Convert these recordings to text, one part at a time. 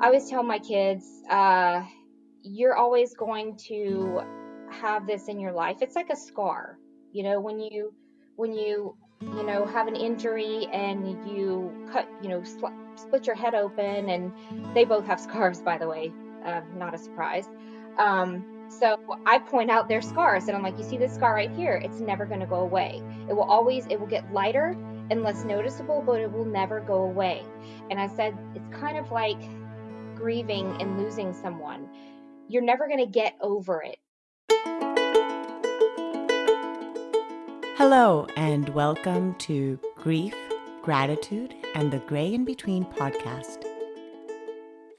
I always tell my kids, you're always going to have this in your life. It's like a scar. When you have an injury and you cut, split your head open, and they both have scars, by the way, not a surprise. So I point out their scars, and I'm like, you see this scar right here? It's never going to go away. It will get lighter and less noticeable, but it will never go away. And I said, it's kind of like grieving and losing someone. You're never going to get over it. Hello, and welcome to Grief, Gratitude, and the Gray in Between podcast.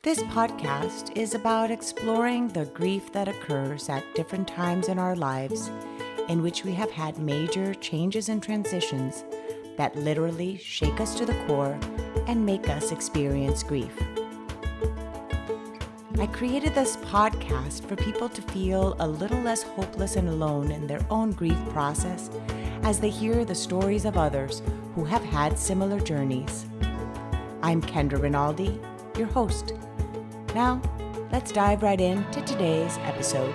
This podcast is about exploring the grief that occurs at different times in our lives in which we have had major changes and transitions that literally shake us to the core and make us experience grief. I created this podcast for people to feel a little less hopeless and alone in their own grief process as they hear the stories of others who have had similar journeys. I'm Kendra Rinaldi, your host. Now, let's dive right into today's episode.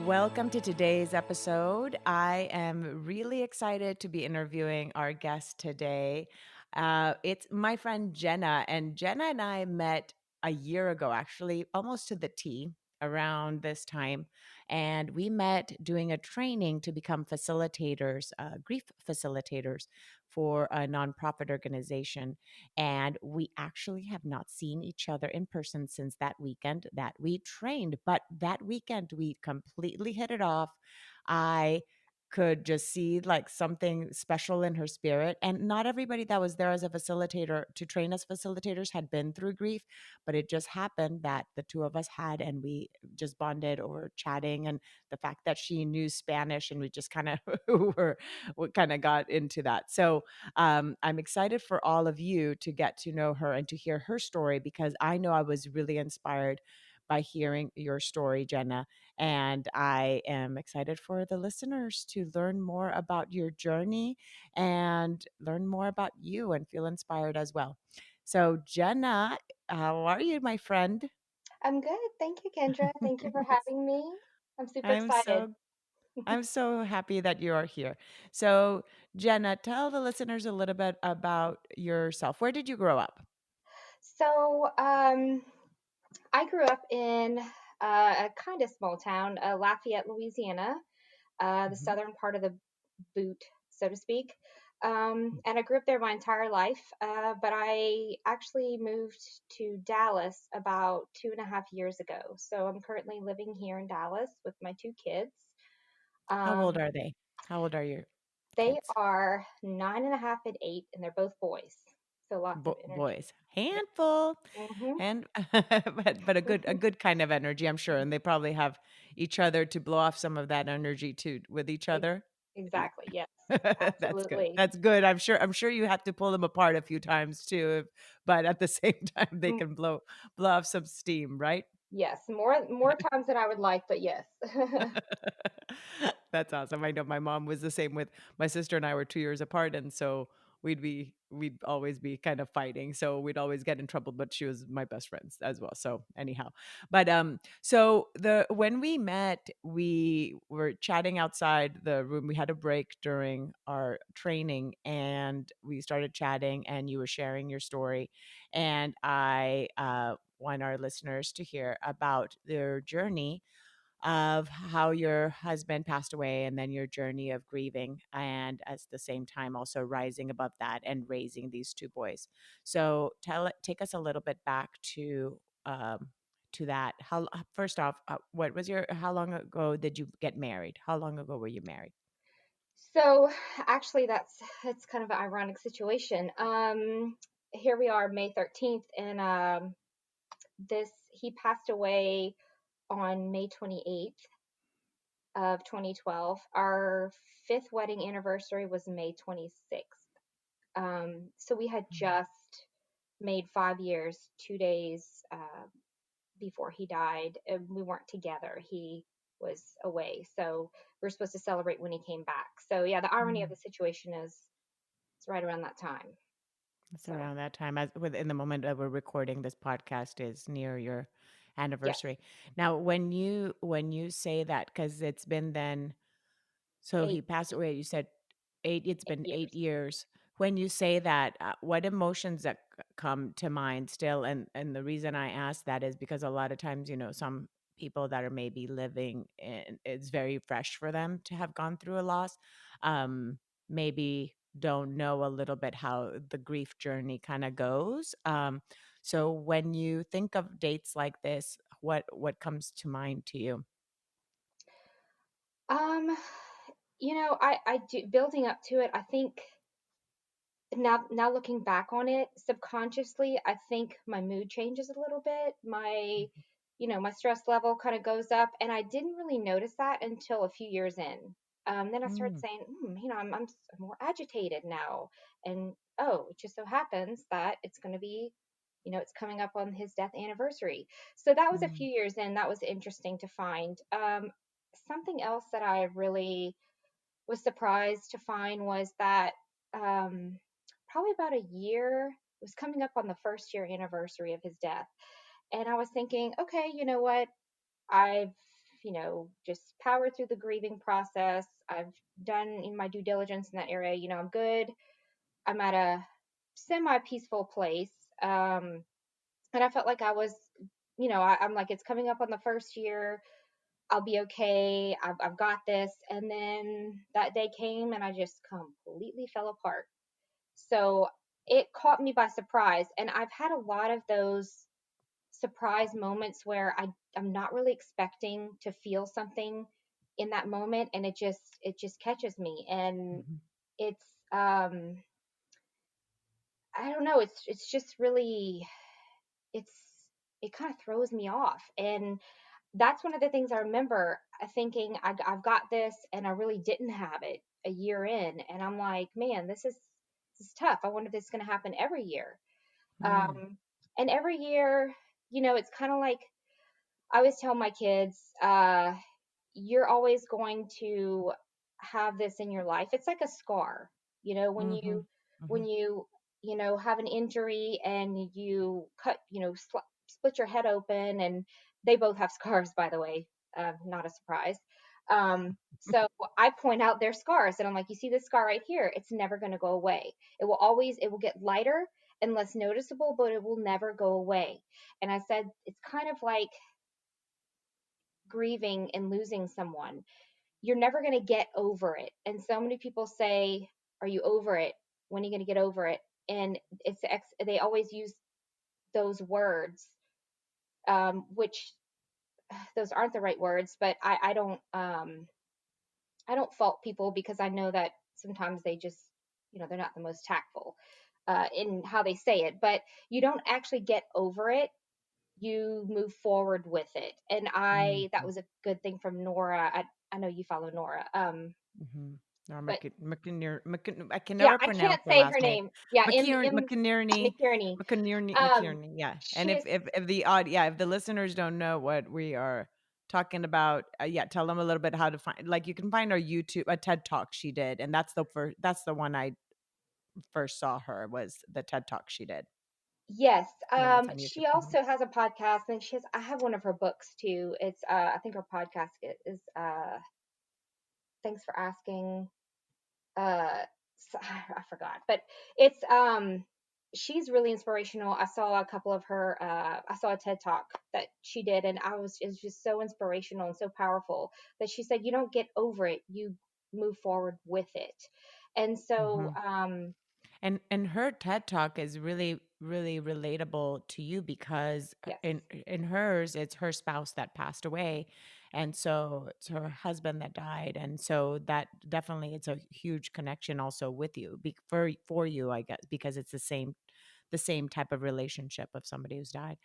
Welcome to today's episode. I am really excited to be interviewing our guest today. It's my friend Jenna, and Jenna and I met a year ago, actually, almost to the T around this time. And we met doing a training to become facilitators, grief facilitators for a nonprofit organization. And we actually have not seen each other in person since that weekend that we trained. But that weekend, we completely hit it off. I could just see like something special in her spirit. And not everybody that was there as a facilitator to train as facilitators had been through grief, but it just happened that the two of us had, and we just bonded over chatting and the fact that she knew Spanish, and we just kind of got into that. So I'm excited for all of you to get to know her and to hear her story, because I know I was really inspired by hearing your story, Jenna. And I am excited for the listeners to learn more about your journey and learn more about you and feel inspired as well. So, Jenna, how are you, my friend? I'm good. Thank you, Kendra. Thank you for having me. I'm super I'm excited. so I'm so happy that you are here. So, Jenna, tell the listeners a little bit about yourself. Where did you grow up? So, I grew up in a kind of small town, Lafayette, Louisiana, the Mhm. southern part of the boot, so to speak. And I grew up there my entire life, but I actually moved to Dallas about 2.5 years ago. So I'm currently living here in Dallas with my two kids. How old Um, are they? How old are your they kids? are 9.5 and 8, and they're both boys. So lots of energy. Boys, handful, Hmm. and but a good kind of energy, I'm sure, and they probably have each other to blow off some of that energy too with each other. Exactly. Yes. That's good. Absolutely. That's good. I'm sure you have to pull them apart a few times too, but at the same time they Mm, can blow off some steam, right? yes. More times than I would like, but yes. That's awesome. I know my mom was the same with my sister, and I were 2 years apart, and so we'd always be kind of fighting. So we'd always get in trouble, but she was my best friend as well. So anyhow, but so the when we met, we were chatting outside the room. We had a break during our training, and we started chatting, and you were sharing your story, and I want our listeners to hear about their journey of how your husband passed away, and then your journey of grieving, and at the same time also rising above that and raising these two boys. So take us a little bit back um to that. How First off, what was your how long ago did you get married? How long ago were you married? So actually, that's kind of an ironic situation. Here we are, May 13th, and this he passed away on May 28th of 2012. Our fifth wedding anniversary was May 26th. So we had just made 5 years, 2 days before he died. And we weren't together. He was away. So we were supposed to celebrate when he came back. So yeah, the irony of Mm. the situation is it's right around that time. It's So around that time, as within the moment that we're recording this podcast is near your yes, anniversary. Now, when you say that, because it's been then, so he eight passed away. You said eight. It's eight been years. 8 years. When you say that, what emotions that come to mind still? And the reason I ask that is because a lot of times, some people that are maybe living, and it's very fresh for them to have gone through a loss. Maybe don't know a little bit how the grief journey kind of goes. So when you think of dates like this, what comes to mind to you? Um, I do building up to it. I think now looking back on it subconsciously, I think my mood changes a little bit. My stress level kind of goes up, and I didn't really notice that until a few years in. Then I started Mm, saying, I'm more agitated now, and oh, it just so happens that it's going to be, it's coming up on his death anniversary. So that was a mm, few years in. That was interesting to find. Something else that I really was surprised to find was that um, probably about a year, it was coming up on the first year anniversary of his death. And I was thinking, okay, you know what? I've, just powered through the grieving process. I've done in my due diligence in that area. I'm good. I'm at a semi peaceful place. And I felt like I was, I'm like, it's coming up on the first year. I'll be okay. I've got this. And then that day came and I just completely fell apart. So it caught me by surprise. And I've had a lot of those surprise moments where I'm not really expecting to feel something in that moment, and it just catches me. And mhm, it's I don't know, it's just really it's it kind of throws me off. And that's one of the things I remember thinking I've got this, and I really didn't have it a year in. And I'm like, man, this is tough. I wonder if this is going to happen every year. mm, Um, and every year, it's kind of like I always tell my kids, you're always going to have this in your life. It's like a scar, when you mhm, when mhm, you have an injury and you cut, split your head open. And they both have scars, by the way, not a surprise. So I point out their scars, and I'm like, you see this scar right here? It's never going to go away. It will get lighter and less noticeable, but it will never go away. And I said, it's kind of like grieving and losing someone. You're never going to get over it. And so many people say, are you over it? When are you going to get over it? And they always use those words, which those aren't the right words. But I don't fault people, because I know that sometimes they just, they're not the most tactful in how they say it. But you don't actually get over it, you move forward with it. And that mhm, was a good thing from Nora. I know you follow Nora. mhm. Or But I can yeah, never I pronounce can't her say last her name. name. Yeah, McInerney, McKierney. Um, McInerney. Yeah, and she if is, if the odd yeah, if the listeners don't know what we are talking about, yeah, tell them a little bit how to find. Like you can find her YouTube, a TED Talk she did, and that's the one I first saw her, was the TED Talk she did, yes. the one that's on YouTube. She Mhm. also has a podcast, and I have one of her books too. It's I think her podcast is Thanks for Asking. Uh, I forgot, but it's she's really inspirational. I saw a couple of her I saw a TED Talk that she did, and it was just so inspirational and so powerful, that she said you don't get over it, you move forward with it. And so Mhm. And her TED Talk is really really relatable to you because yes. in hers it's her spouse that passed away, and so it's her husband that died, and so that definitely it's a huge connection also with you for you, I guess, because it's the same type of relationship of somebody who's died.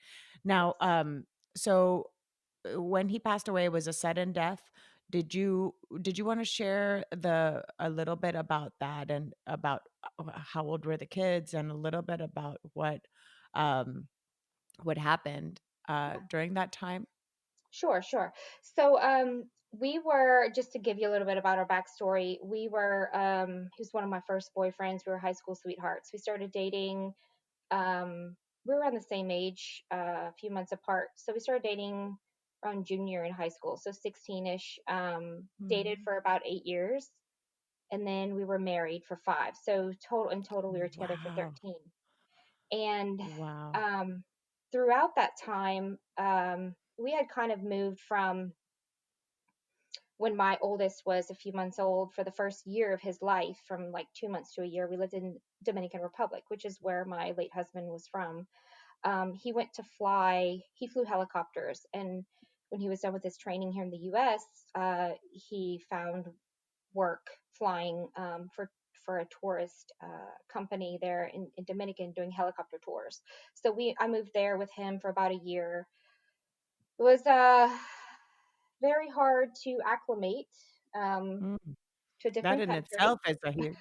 Now, Yes. so when he passed away, it was a sudden death. Did you want to share the a little bit about that, and about how old were the kids, and a little bit about um what happened during that time? Sure, sure. So We were, just to give you a little bit about our backstory, he was one of my first boyfriends. We were high school sweethearts. We started dating. We were around the same age, a few months apart. So we started dating around junior in high school, so 16-ish. Dated Mhm. for about 8 years, and then we were married for 5. So in total, we were together for Wow. 13. And Wow. um, throughout that time, we had kind of moved from when my oldest was a few months old. For the first year of his life, from like 2 months to a year, we lived in Dominican Republic, which is where my late husband was from. He flew helicopters, and when he was done with his training here in the US, he found work flying for a tourist company there in Dominican, doing helicopter tours. So I moved there with him for about a year. It was very hard to acclimate um, Mm. to a different country.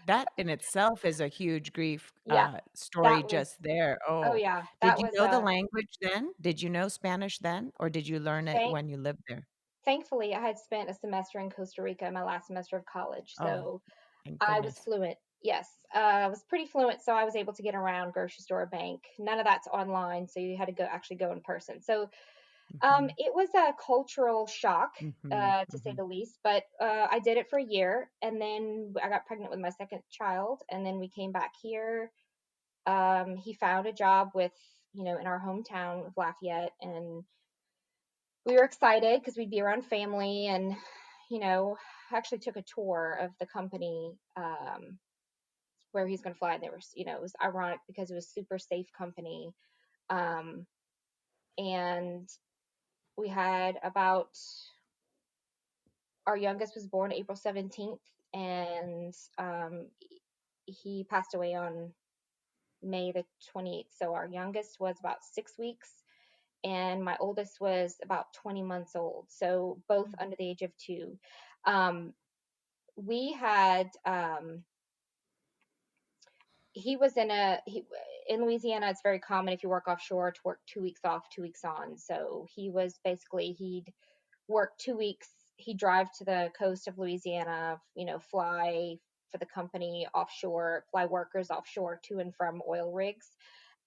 That in itself is a huge grief, Yeah, story that was just there. oh Oh, yeah, did that you was know the language then? Did you know Spanish then, or did you learn it thank when you lived there? thankfully I had spent a semester in Costa Rica, my last semester of college, Oh, so thank I was goodness. fluent. Yes, I was pretty fluent, so I was able to get around grocery store, bank. None of that's online, so you had to actually go in person. So Mhm, it was a cultural shock, mhm, to say mhm, the least. But I did it for a year, and then I got pregnant with my second child, and then we came back here. He found a job in our hometown of Lafayette, and we were excited because we'd be around family. And I actually took a tour of the company, where he's going to fly. And it was ironic because it was super safe company. Um, and we had about our youngest was born April 17th, and he passed away on May the 28th. So our youngest was about 6 weeks, and my oldest was about 20 months old. So both mm, under the age of 2. Um, we had he was in Louisiana. It's very common if you work offshore to work 2 weeks off, 2 weeks on. So he'd work 2 weeks. He'd drive to the coast of Louisiana, fly for the company offshore, fly workers offshore to and from oil rigs.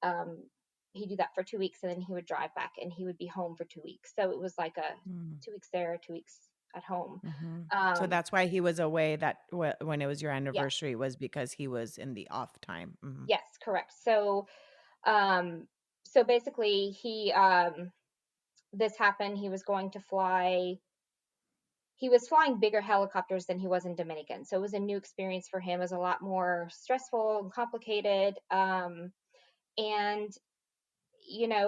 Um, he'd do that for 2 weeks, and then he would drive back, and he would be home for 2 weeks. So it was like a mm, 2 weeks there, 2 weeks at home. mhm. So Um, that's why he was away when it was your yes, anniversary was because he was in the off time. Mhm, yes, correct. Um, so basically, this happened. He was flying bigger helicopters than he was in Dominican. So it was a new experience for him. It was a lot more stressful and complicated. And,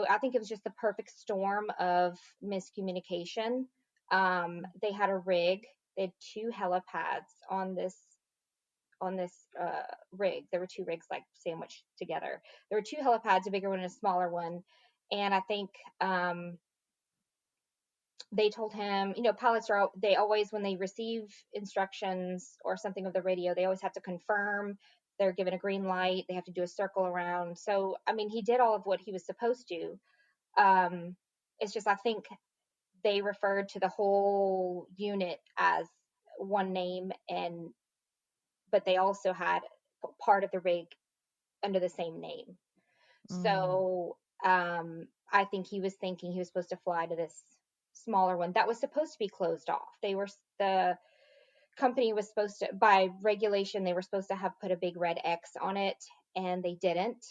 I think it was just the perfect storm of miscommunication. They had a rig. They had two helipads on this rig. There were two rigs like sandwiched together. There were two helipads, a bigger one and a smaller one. And I think they told him, pilots they always, when they receive instructions or something of the radio, they always have to confirm. They're given a green light. They have to do a circle around. So, I mean, he did all of what he was supposed to. Um, it's just, I think they referred to the whole unit as one name, but they also had part of the rig under the same name. mm, So I think he was thinking he was supposed to fly to this smaller one that was supposed to be closed off. The company was supposed to, by regulation, they were supposed to have put a big red X on it, and they didn't.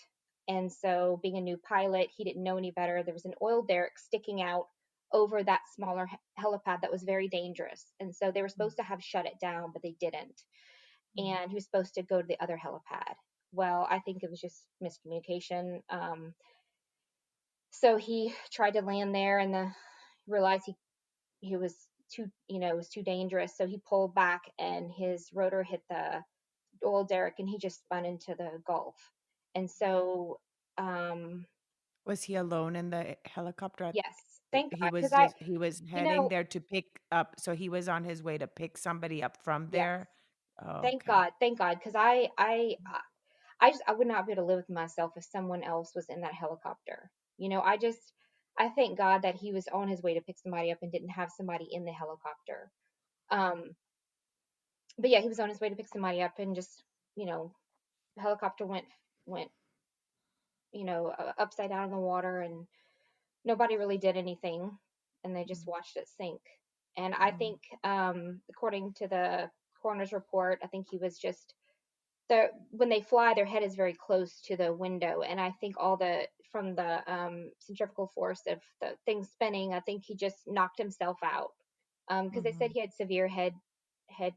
And so, being a new pilot, he didn't know any better. There was an oil derrick sticking out over that smaller helipad that was very dangerous. And so, they were mm, supposed to have shut it down, but they didn't. mm, And he was supposed to go to the other helipad. Well, I think it was just miscommunication. So he tried to land there, and realized he was it was too dangerous. So he pulled back, and his rotor hit the oil derrick, and he just spun into the Gulf. And so, um, Was he alone in the helicopter yes, thank he God, because was just he was you heading know, there to pick up so he was on his way to pick somebody up from yes, there? Oh, okay. thank God, because I would not be able to live with myself if someone else was in that helicopter. I thank God that he was on his way to pick somebody up and didn't have somebody in the helicopter. Um, but yeah, he was on his way to pick somebody up, and just, you know, helicopter went upside down in the water, and nobody really did anything, and they just watched it sink. And I Mm, think, according to the coroner's report, I think he was just the when they fly, their head is very close to the window, and I think all the from the centrifugal force of the thing spinning, I think he just knocked himself out. Because they said mhm. he had severe head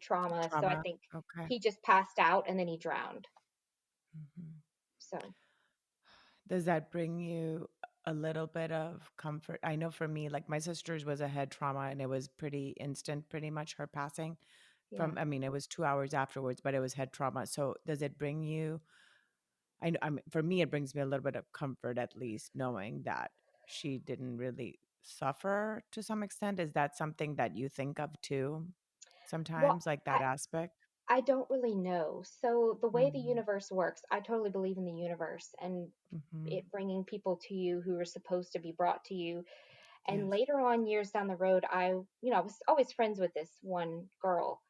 trauma, so I Trauma. think Okay. he just passed out and then he drowned. Mhm. So Does that bring you a little bit of comfort? I know for me, like my sister's was a head trauma and it was pretty instant, pretty much her passing yeah. from, I mean, it was 2 hours afterwards, but it was head trauma. So does it bring you, I mean, for me, it brings me a little bit of comfort, at least knowing that she didn't really suffer to some extent. Is that something that you think of too Well, sometimes, like that I aspect? I don't really know. So the way the Mm-hmm. universe works, I totally believe in the universe and Mm-hmm. it bringing people to you who are supposed to be brought to you. And Yes. later on, years down the road, I was always friends with this one girl,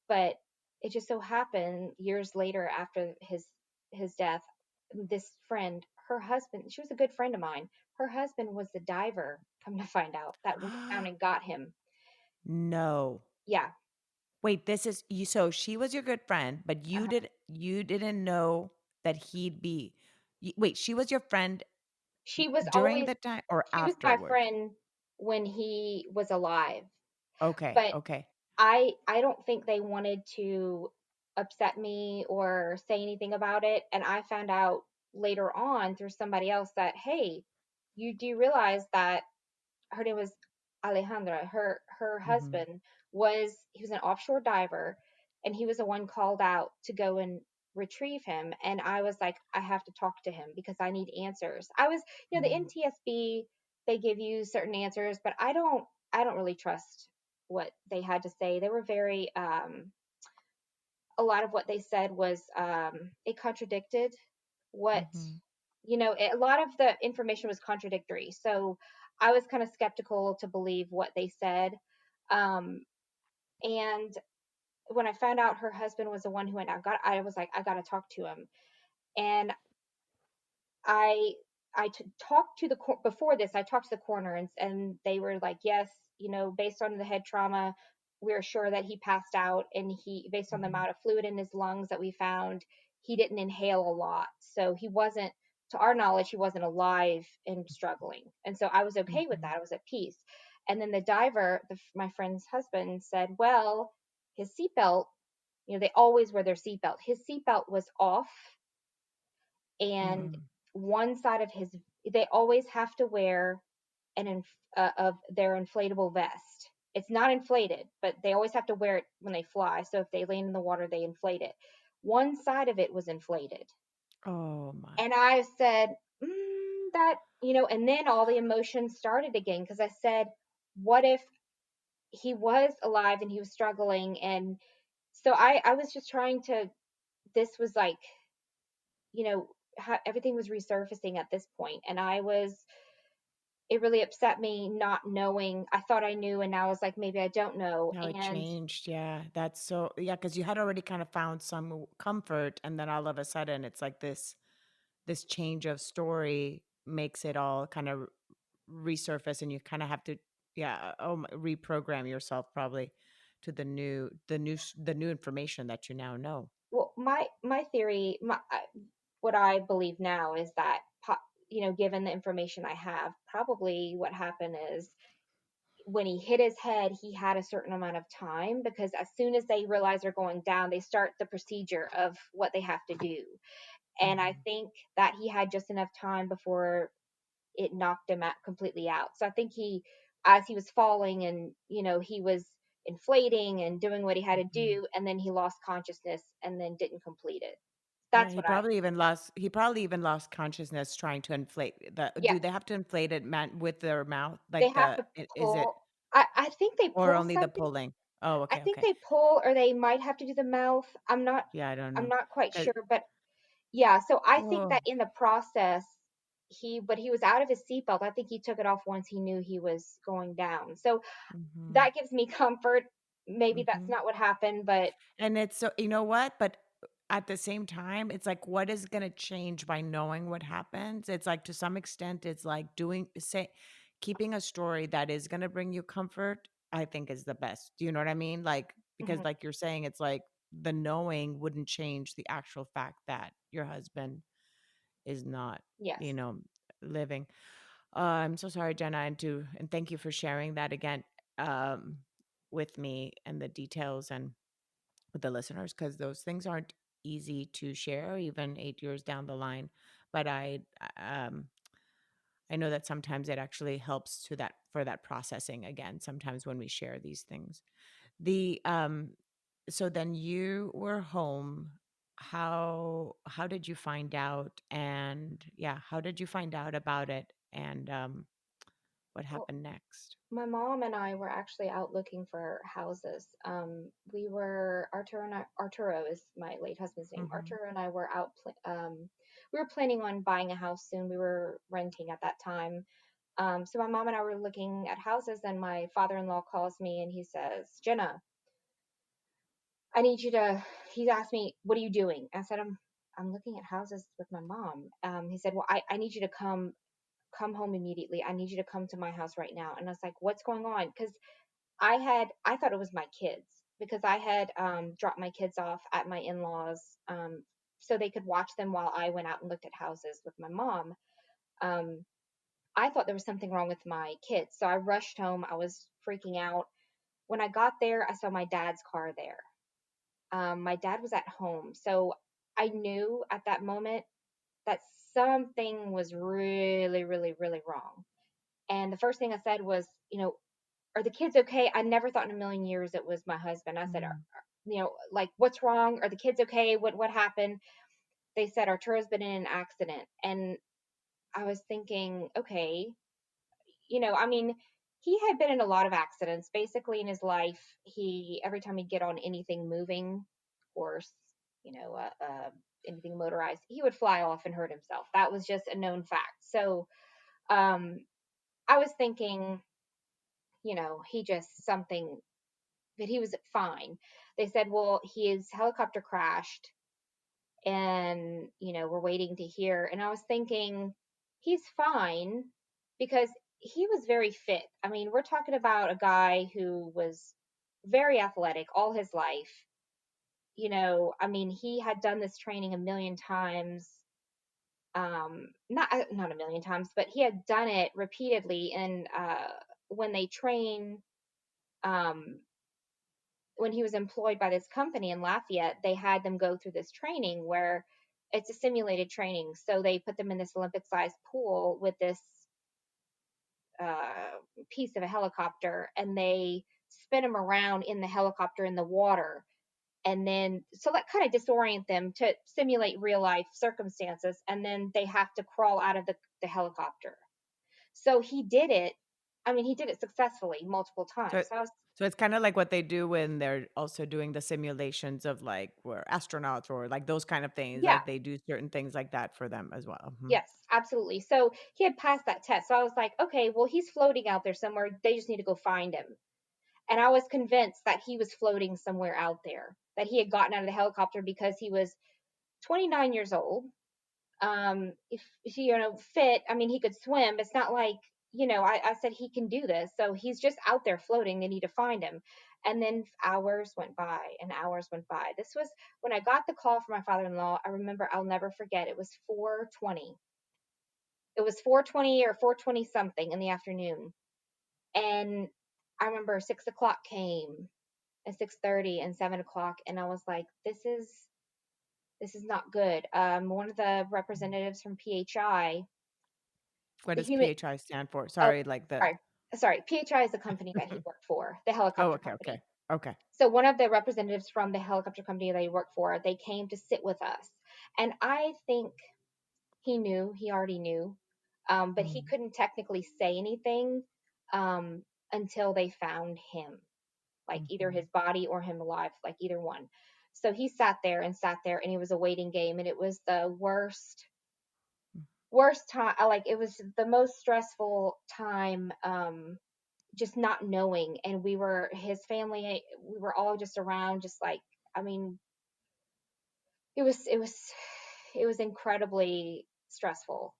but it just so happened years later after his death, this friend, her husband, she was a good friend of mine. Her husband was the diver, come to find out, that went down and got him. No. Yeah. Wait, this is you so she was your good friend, but you didn't know that he'd be wait, she was your friend She was during always the time or she was my afterwards? friend when he was alive, Okay, but okay. I don't think they wanted to upset me or say anything about it, and I found out later on through somebody else that, hey, you do realize that her name was Alejandra. Her Mhm, husband he was an offshore diver, and he was the one called out to go and retrieve him. And I was like, I have to talk to him because I need answers. The mhm, NTSB, they give you certain answers, but I don't really trust what they had to say. They were very a lot of what they said was it contradicted what mhm. a lot of the information was contradictory, so I was kind of skeptical to believe what they said. And when I found out her husband was the one who went out, I was like, I got to talk to him. And I talked to before this. I talked to the coroner, and they were like, yes, based on the head trauma, we're sure that he passed out, and based on the Mhm, amount of fluid in his lungs that we found, he didn't inhale a lot, so he wasn't, to our knowledge, he wasn't alive and struggling. And so I was okay with mhm. that. I was at peace. And then the diver, my friend's husband, said, well, his seatbelt, they always wear their seatbelt. His seatbelt was off, and Mm. one side of his they always have to wear of their inflatable vest. It's not inflated, but they always have to wear it when they fly. So if they land in the water, they inflate it. One side of it was inflated, Oh my. and I said, that and then all the emotions started again because I said, what if he was alive and he was struggling? And so I was just trying to. This was like, how everything was resurfacing at this point, and it really upset me not knowing. I thought I knew, and now I was like, maybe I don't know. How it And changed, yeah. That's so yeah, because you had already kind of found some comfort, and then all of a sudden it's like this change of story makes it all kind of resurface and you kind of have to yeah reprogram yourself probably to the new information that you now know. well, my theory, what I believe now is that, given the information I have, probably what happened is when he hit his head, he had a certain amount of time, because as soon as they realize they're going down, they start the procedure of what they have to do. And I Mhm. think that he had just enough time before it knocked him out completely out. So I think as he was falling, and he was inflating and doing what he had to Mhm. do, and then he lost consciousness and then didn't complete it. Yeah, That's what I he probably even lost consciousness trying to inflate the Yeah, do they have to inflate it man with their mouth they like have to is it pull. I think they or pull only the something. pulling? Oh, I okay, think okay. they pull, or they might have to do the mouth. Yeah, I don't I'm know. not quite 'Cause- sure, but yeah, so I think oh. that in the process, but he was out of his seatbelt. I think he took it off once he knew he was going down. So Mhm. that gives me comfort. maybe that's Mhm. not what happened, but And it's so you know what? But at the same time, it's like, what is gonna change by knowing what happens? It's like to some extent, it's like keeping a story that is gonna bring you comfort, I think is the best. Do you know what I mean? Like, because mhm, like you're saying, it's like the knowing wouldn't change the actual fact that your husband is not, yes. you know, living. I'm so sorry, Jenna, and thank you for sharing that again um with me and the details and with the listeners because those things aren't easy to share even 8 years down the line. But um I know that sometimes it actually helps to that for that processing again sometimes when we share these things. The so then you were home. How did you find out? And yeah, how did you find out about it? And what Well, happened next? my mom and I were actually out looking for houses. We were Arturo is my late husband's name. Mhm. Arturo and I were out. We were planning on buying a house soon. We were renting at that time. So my mom and I were looking at houses, and my father-in-law calls me and he says, "Jenna, I need you to." He asked me, "What are you doing?" I said, "I'm looking at houses with my mom." He said, "Well, I need you to come home immediately. I need you to come to my house right now." And I was like, "What's going on?" Because I thought it was my kids because I had dropped my kids off at my in-laws so they could watch them while I went out and looked at houses with my mom. Um, I thought there was something wrong with my kids, so I rushed home. I was freaking out. When I got there, I saw my dad's car there. My dad was at home, so I knew at that moment that something was really, really, really wrong. And the first thing I said was, "Are the kids okay?" I never thought in a million years it was my husband. I said, Mm. like, "What's wrong? Are the kids okay? What happened?" They said Arturo's been in an accident, and I was thinking, okay, I mean, he had been in a lot of accidents. Basically, in his life, he every time he'd get on anything moving, horse, you know, anything motorized, he would fly off and hurt himself. That was just a known fact. So, um, I was thinking, he just something but he was fine. They said, well, his helicopter crashed and, we're waiting to hear. And I was thinking, he's fine because he was very fit. I mean, we're talking about a guy who was very athletic all his life. I mean, he had done this training a million times. Not a million times, but he had done it repeatedly. And when they train, um, when he was employed by this company in Lafayette, they had them go through this training where it's a simulated training. So they put them in this Olympic sized pool with this uh, piece of a helicopter and they spin them around in the helicopter in the water. And then, so that kind of disorient them to simulate real life circumstances. And then they have to crawl out of the helicopter. So he did it. I mean, he did it successfully multiple So times. So I was, so it's kind of like what they do when they're also doing the simulations of like where astronauts or like those kind of things. yeah, Like they do certain things like that for them as well. Mhm. yes, absolutely. So he had passed that test. So I was like, okay, well, he's floating out there somewhere. They just need to go find him. And I was convinced that he was floating somewhere out there, that he had gotten out of the helicopter because he was 29 years old. If he, fit, I mean, he could swim. It's not like, I said he can do this. So he's just out there floating. They need to find him. And then hours went by and hours went by. This was when I got the call from my father-in-law. I remember, I'll never forget. It was 4:20. It was 4:20 or 4:20 something in the afternoon. And I remember 6 o'clock came and 6:30 and 7 o'clock. And I was like, this is not good. One of the representatives from PHI, What the does human, PHI stand for? oh, Sorry, like the sorry, PHI is the company that he worked for, the Oh, helicopter okay, okay. company. Okay. So one of the representatives from the helicopter company that he worked for, they came to sit with us. And I think he already knew, but he Mhm. couldn't technically say anything um, until they found him, like either his Mhm. body or him alive, like either one. So he sat there and sat there, and it was a waiting game, and it was the worst time. Like it was the most stressful time. just not knowing. And we were his family, we were all just around, just like, I mean, it was it was incredibly stressful.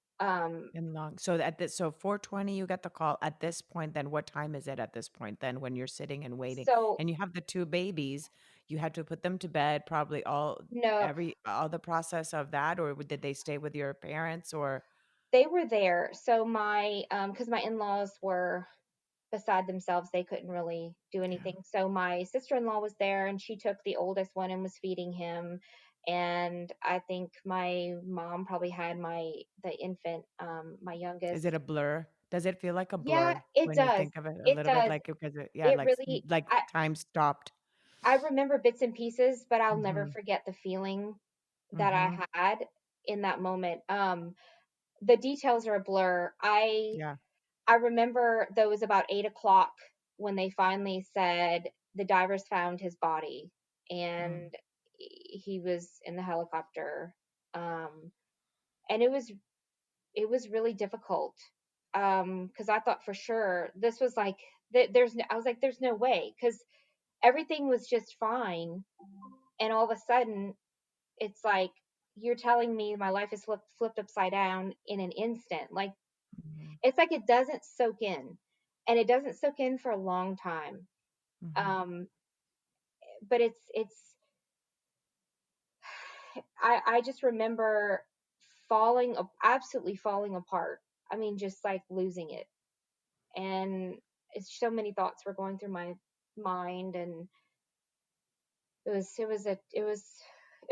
And long. So at this, so 4:20, you get the call. At this point, then what time is it at this point? Then when you're sitting and waiting, So and you have the two babies, you had to put them to bed. Probably no, all the process of that, or did they stay with your parents? Or they were there. So my because my in-laws were beside themselves, they couldn't really do yeah, anything. So my sister-in-law was there, and she took the oldest one and was feeding him. And I think my mom probably had the infant, my is youngest. it a blur? Does it feel like a Yeah, blur it when you does. think of it a It little bit does. like because yeah, It really like time stopped. I remember bits and pieces, but I'll never Mm-hmm. forget the feeling that Mm-hmm. I had in that moment. The details are a blur. Yeah. I remember though it was about 8 o'clock when they finally said the divers found his body, Mm, and he was in the helicopter. Um, and it was really difficult, because I thought for sure this was like I was like, there's no way, because everything was just fine, and all of a sudden it's like you're telling me my life is flipped upside down in an instant. Like, mhm, it's like it doesn't soak in, and it doesn't soak in for a long time. mhm, Um, but it's I just remember absolutely falling apart. I mean, just like losing it, and it's so many thoughts were going through my mind, and it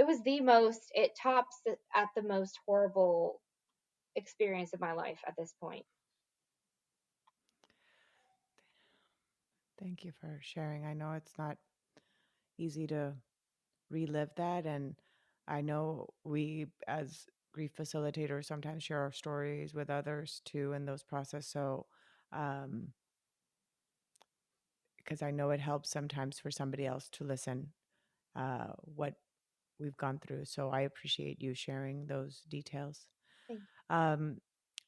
was the most, it tops at the most horrible experience of my life at this point. thank you for sharing. I know it's not easy to relive that. And I know we, as grief facilitators, sometimes share our stories with others too in those process. So, um, because I know it helps sometimes for somebody else to listen what we've gone through. So I appreciate you sharing those details. Thank Um,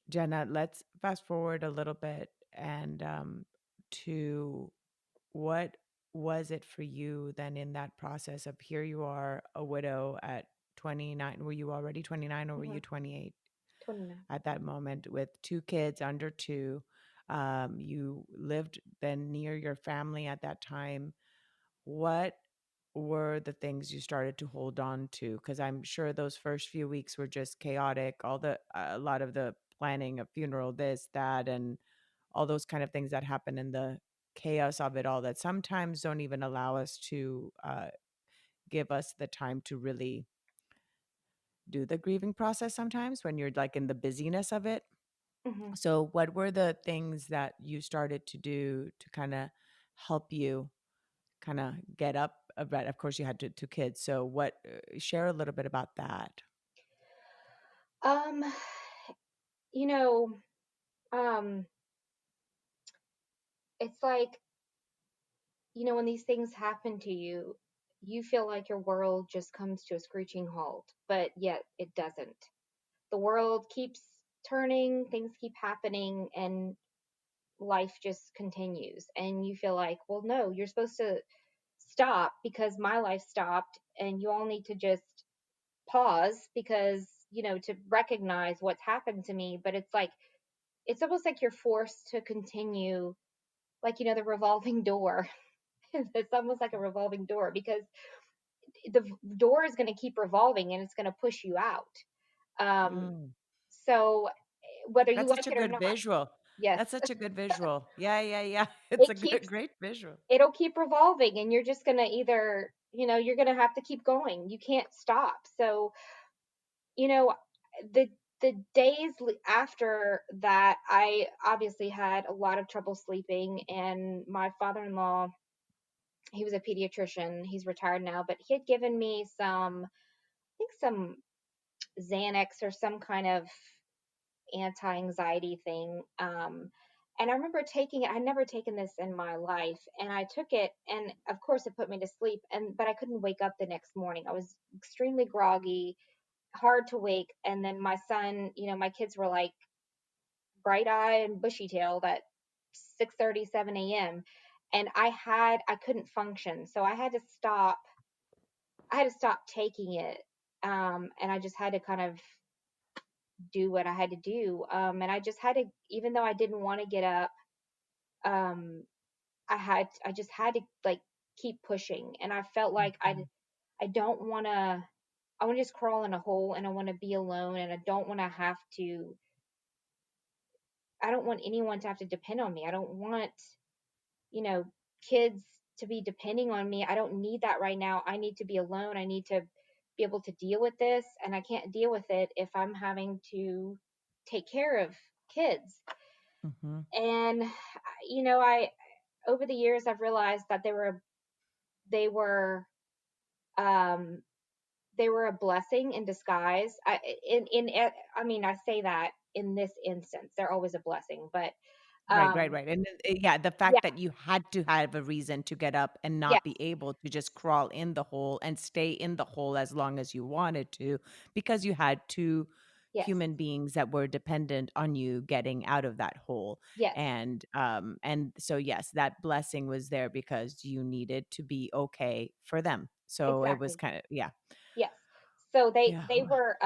Jenna, let's fast forward a little bit and to what was it for you then in that process of here you are, a widow at 29? Were you already 29 or were you. you 28 29. at that moment with two kids under two? You lived then near your family at that time. What were the things you started to hold on to? Because I'm sure those first few weeks were just chaotic. A lot of the planning of funeral, this, that, and all those kind of things that happen in the chaos of it all that sometimes don't even allow us to give us the time to really do the grieving process sometimes when you're like in the busyness of it. Hmm. So, what were the things that you started to do to kind of help you kind of get up? But of course, you had two kids. So, share a little bit about that. um you know um it's like, when these things happen to you, you feel like your world just comes to a screeching halt, but yet it doesn't. The world keeps turning, things keep happening, and life just continues. And you feel like, well, no, you're supposed to stop because my life stopped, and you all need to just pause because, to recognize what's happened to me. But it's like, it's almost like you're forced to continue, like, the revolving door. It's almost like a revolving door, because the door is going to keep revolving and it's going to push you out. Um, Mm, so whether you that's such like a it or good not, visual. yes, That's such a good visual. Yeah, yeah, yeah. It's it a good, keeps, great visual. it'll keep revolving, and you're just going to either, you're going to have to keep going. You can't stop. So, you know, the the days after that, I obviously had a lot of trouble sleeping, and my father-in-law, he was a pediatrician. He's retired now, but he had given me some, I think some Xanax or some kind of anti-anxiety thing. And I remember taking it. I'd never taken this in my life, and I took it, and of course it put me to sleep. But I couldn't wake up the next morning. I was extremely groggy, hard to wake. And then my son, my kids were like bright eye and bushy tail. That 6:30, 7 a.m. And I couldn't function. So I had to stop taking it. And I just had to kind of do what I had to do. And I just had to, even though I didn't want to get up, um, I just had to like keep pushing. And I felt like Mhm. I don't want to, I want to just crawl in a hole and I want to be alone and I don't want to have to, I don't want anyone to have to depend on me. I don't want, you know, kids to be depending on me. I don't need that right now. I need to be alone. I need to be able to deal with this. And I can't deal with it if I'm having to take care of kids. Mhm. And, over the years, I've realized that they were, um, they were a blessing in disguise. I mean, I say that in this instance, they're always a blessing, but, Right, right, um, right. And then, yeah, the yeah, fact that you had to have a reason to get up and yes, not be able to just crawl in the hole and stay in the hole as long as you wanted to, because you had two yes, human beings that were dependent on you getting out of that hole. yes, And so yes, that blessing was there because you needed to be okay for them. So it was exactly. kind of, yeah. Yes. So Yeah. they were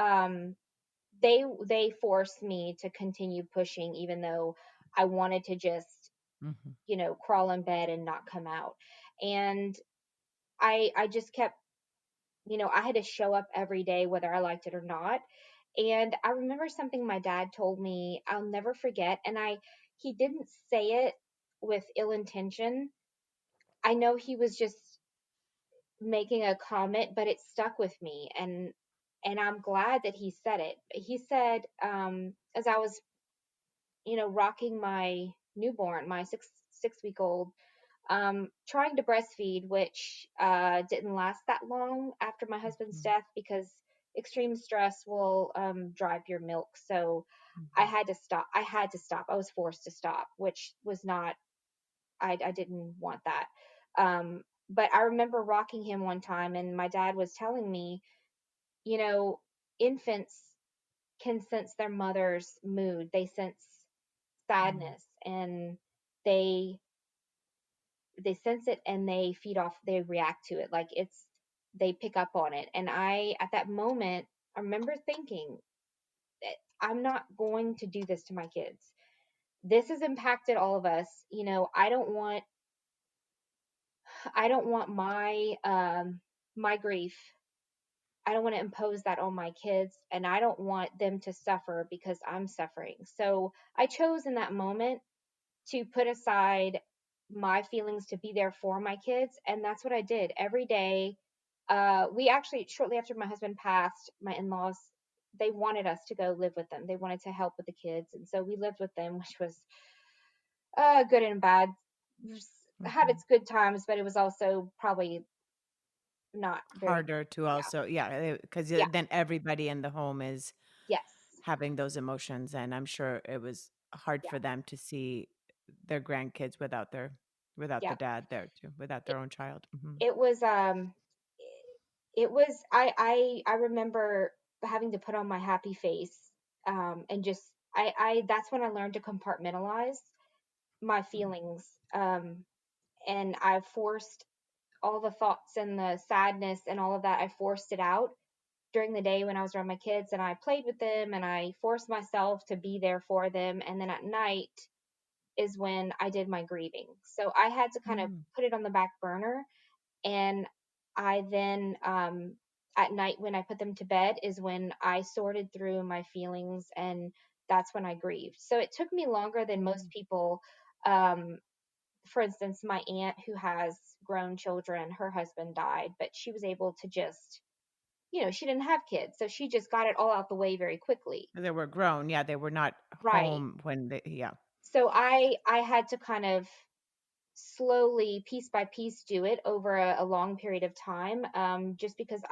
they forced me to continue pushing even though I wanted to just, Mhm. crawl in bed and not come out. And I just kept, I had to show up every day whether I liked it or not. And I remember something my dad told me I'll never forget, and I he didn't say it with ill intention. I know he was just making a comment, but it stuck with me, and I'm glad that he said it. He said, as I was, rocking my newborn, my six week old, trying to breastfeed, which didn't last that long after my husband's Mhm. death because extreme stress will drive your milk. So I Mhm. had to stop. I had to stop. I was forced to stop, which was not. I didn't want that. But I remember rocking him one time, and my dad was telling me, you know, infants can sense their mother's mood. They sense Mhm. sadness, and they they sense it and they feed off. They react to it like they pick up on it. And I, at that moment, I remember thinking, I'm not going to do this to my kids. This has impacted all of us. I don't want my grief. I don't want to impose that on my kids, and I don't want them to suffer because I'm suffering. So I chose in that moment to put aside my feelings to be there for my kids, and that's what I did every day. We actually, shortly after my husband passed, my in-laws, they wanted us to go live with them. They wanted to help with the kids, and so we lived with them, which was good and bad. Had Mhm. its good times, but it was also probably not very Harder to good. Yeah, also, yeah, because yeah, then everybody in the home is yes, having those emotions, and I'm sure it was hard yeah, for them to see their grandkids without the yeah. dad there too, without It, their own child. Mhm. it was it was I remember having to put on my happy face, and just I that's when I learned to compartmentalize my feelings, and I forced all the thoughts and the sadness and all of that. I forced it out during the day when I was around my kids, and I played with them and I forced myself to be there for them. And then at night is when I did my grieving. So I had to kind of Mm. put it on the back burner. And I then, at night when I put them to bed, is when I sorted through my feelings, and that's when I grieved. So it took me longer than most Mm. people. Um, for instance, my aunt who has grown children, her husband died, but she was able to just, she didn't have kids. So she just got it all out the way very quickly. They were grown, yeah, they were not Right. home when they, yeah. So I had to kind of slowly, piece by piece, do it over a long period of time, just because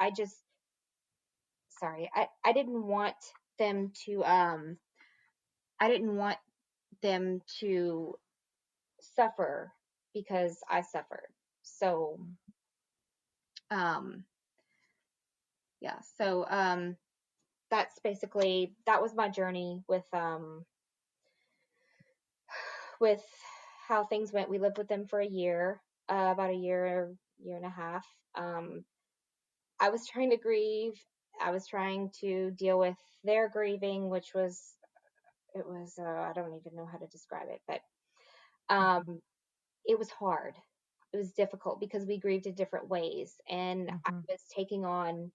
sorry, I didn't want them to, I didn't want them to suffer because I suffered. So, Mm. um, yeah, so, that was my journey with how things went. We lived with them for a year, about a year, year and a half. Um, I was trying to grieve. I was trying to deal with their grieving, which was it was I don't even know how to describe it, but Mhm. um, it was hard. It was difficult because we grieved in different ways, and I Mhm. was taking on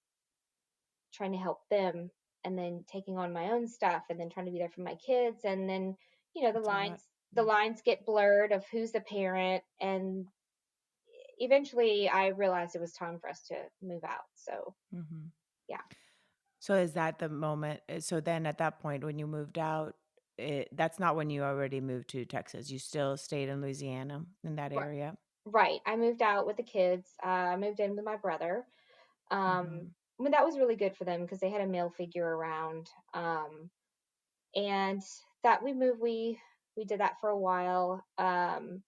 trying to help them, and then taking on my own stuff, and then trying to be there for my kids, and then the That's a lot. the Yeah. lines get blurred of who's the parent, and eventually I realized it was time for us to move out. So Mhm. yeah, So is that the moment? So then at that point, when you moved out, that's not when you already moved to Texas. You still stayed in Louisiana in that right. area. Right. I moved out with the kids. I moved in with my brother. Hmm. I mean, that was really good for them because they had a male figure around. And that we did that for a while. And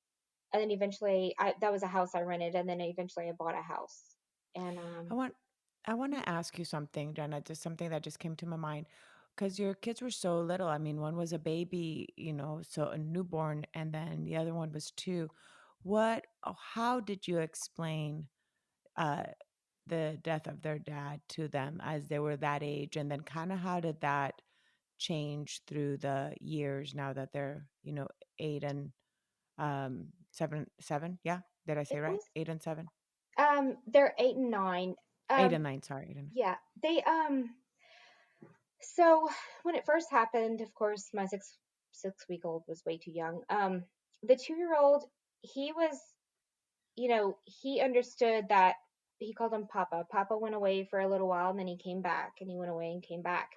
then eventually, that was a house I rented, and then eventually I bought a house. And I want I want to ask you something, Jenna, just something that just came to my mind. Because your kids were so little. I mean, one was a baby, so a newborn, and then the other one was two. How did you explain uh, the death of their dad to them as they were that age? And then kind of how did that change through the years now that they're, 8 and 7? Yeah. Did I it say right? was 8 and 7? they're 8 and 9. Eight Um, and nine. Sorry. 8 and yeah, they So when it first happened, of course, my six week old was way too young. The 2 year old, he was, he understood that he called him Papa. Papa went away for a little while, and then he came back, and he went away and came back.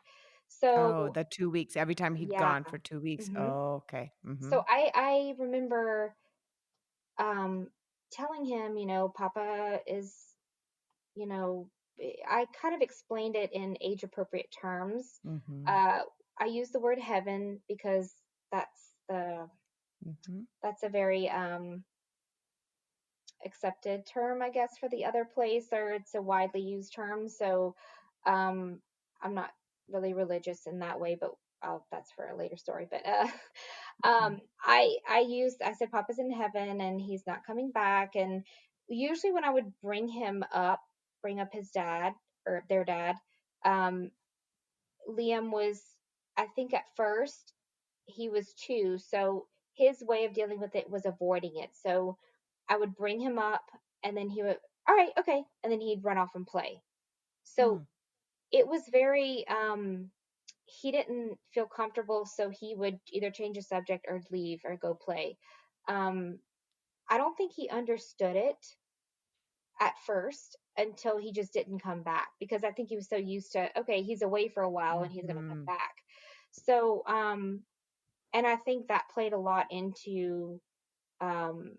Oh, So the 2 weeks. Every time he'd yeah. gone for 2 weeks. hmm Oh, okay. So Mhm. I remember um telling him, Papa is, you know, I kind of explained it in age appropriate terms. Mhm. Uh, I use the word heaven because that's the Mhm. that's a very accepted term, I guess, for the other place, or it's a widely used term. So um, I'm not really religious in that way, but that's for a later story. But Mhm. I said Papa's in heaven and he's not coming back. And usually when I would bring up his dad or their dad, um, Liam was, I think at first he was 2, so his way of dealing with it was avoiding it. So I would bring him up, and then he would, all right, okay, and then he'd run off and play. So Mm. it was very, he didn't feel comfortable, so he would either change the subject or leave or go play. Um, I don't think he understood it at first until he just didn't come back, because I think he was so used to, okay, he's away for a while and he's going to come Mhm. back. So, and I think that played a lot into um,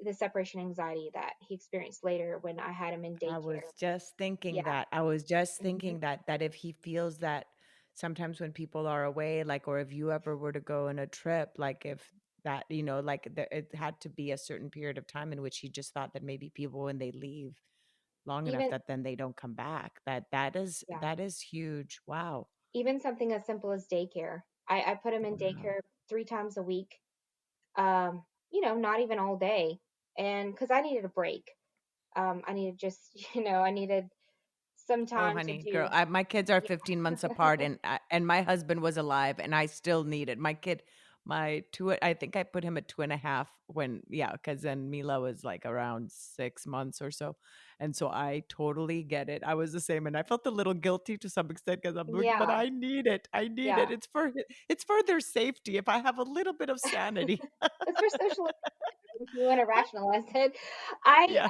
the separation anxiety that he experienced later when I had him in I daycare. was just Yeah. thinking that. I was just hmm thinking that if he feels that sometimes when people are away, like, or if you ever were to go on a trip, like if that, like it had to be a certain period of time in which he just thought that maybe people when they leave long enough Even, that then they don't come back. That is yeah, that is huge. Wow. even something as simple as daycare. I put him in Wow. daycare 3 times a week, um, not even all day. And because I needed a break, I needed just, I needed some Oh, time to honey, girl, do, my kids are yeah. 15 months apart, and my husband was alive, and I still need it. My two, I think I put him at 2.5 when, yeah, because then Mila was like around 6 months or so, and so I totally get it. I was the same, and I felt a little guilty to some extent because I'm like, but Yeah, I need it. I need yeah. it. It's for their safety. If I have a little bit of sanity, It's for social, if you want to rationalize it. I yeah.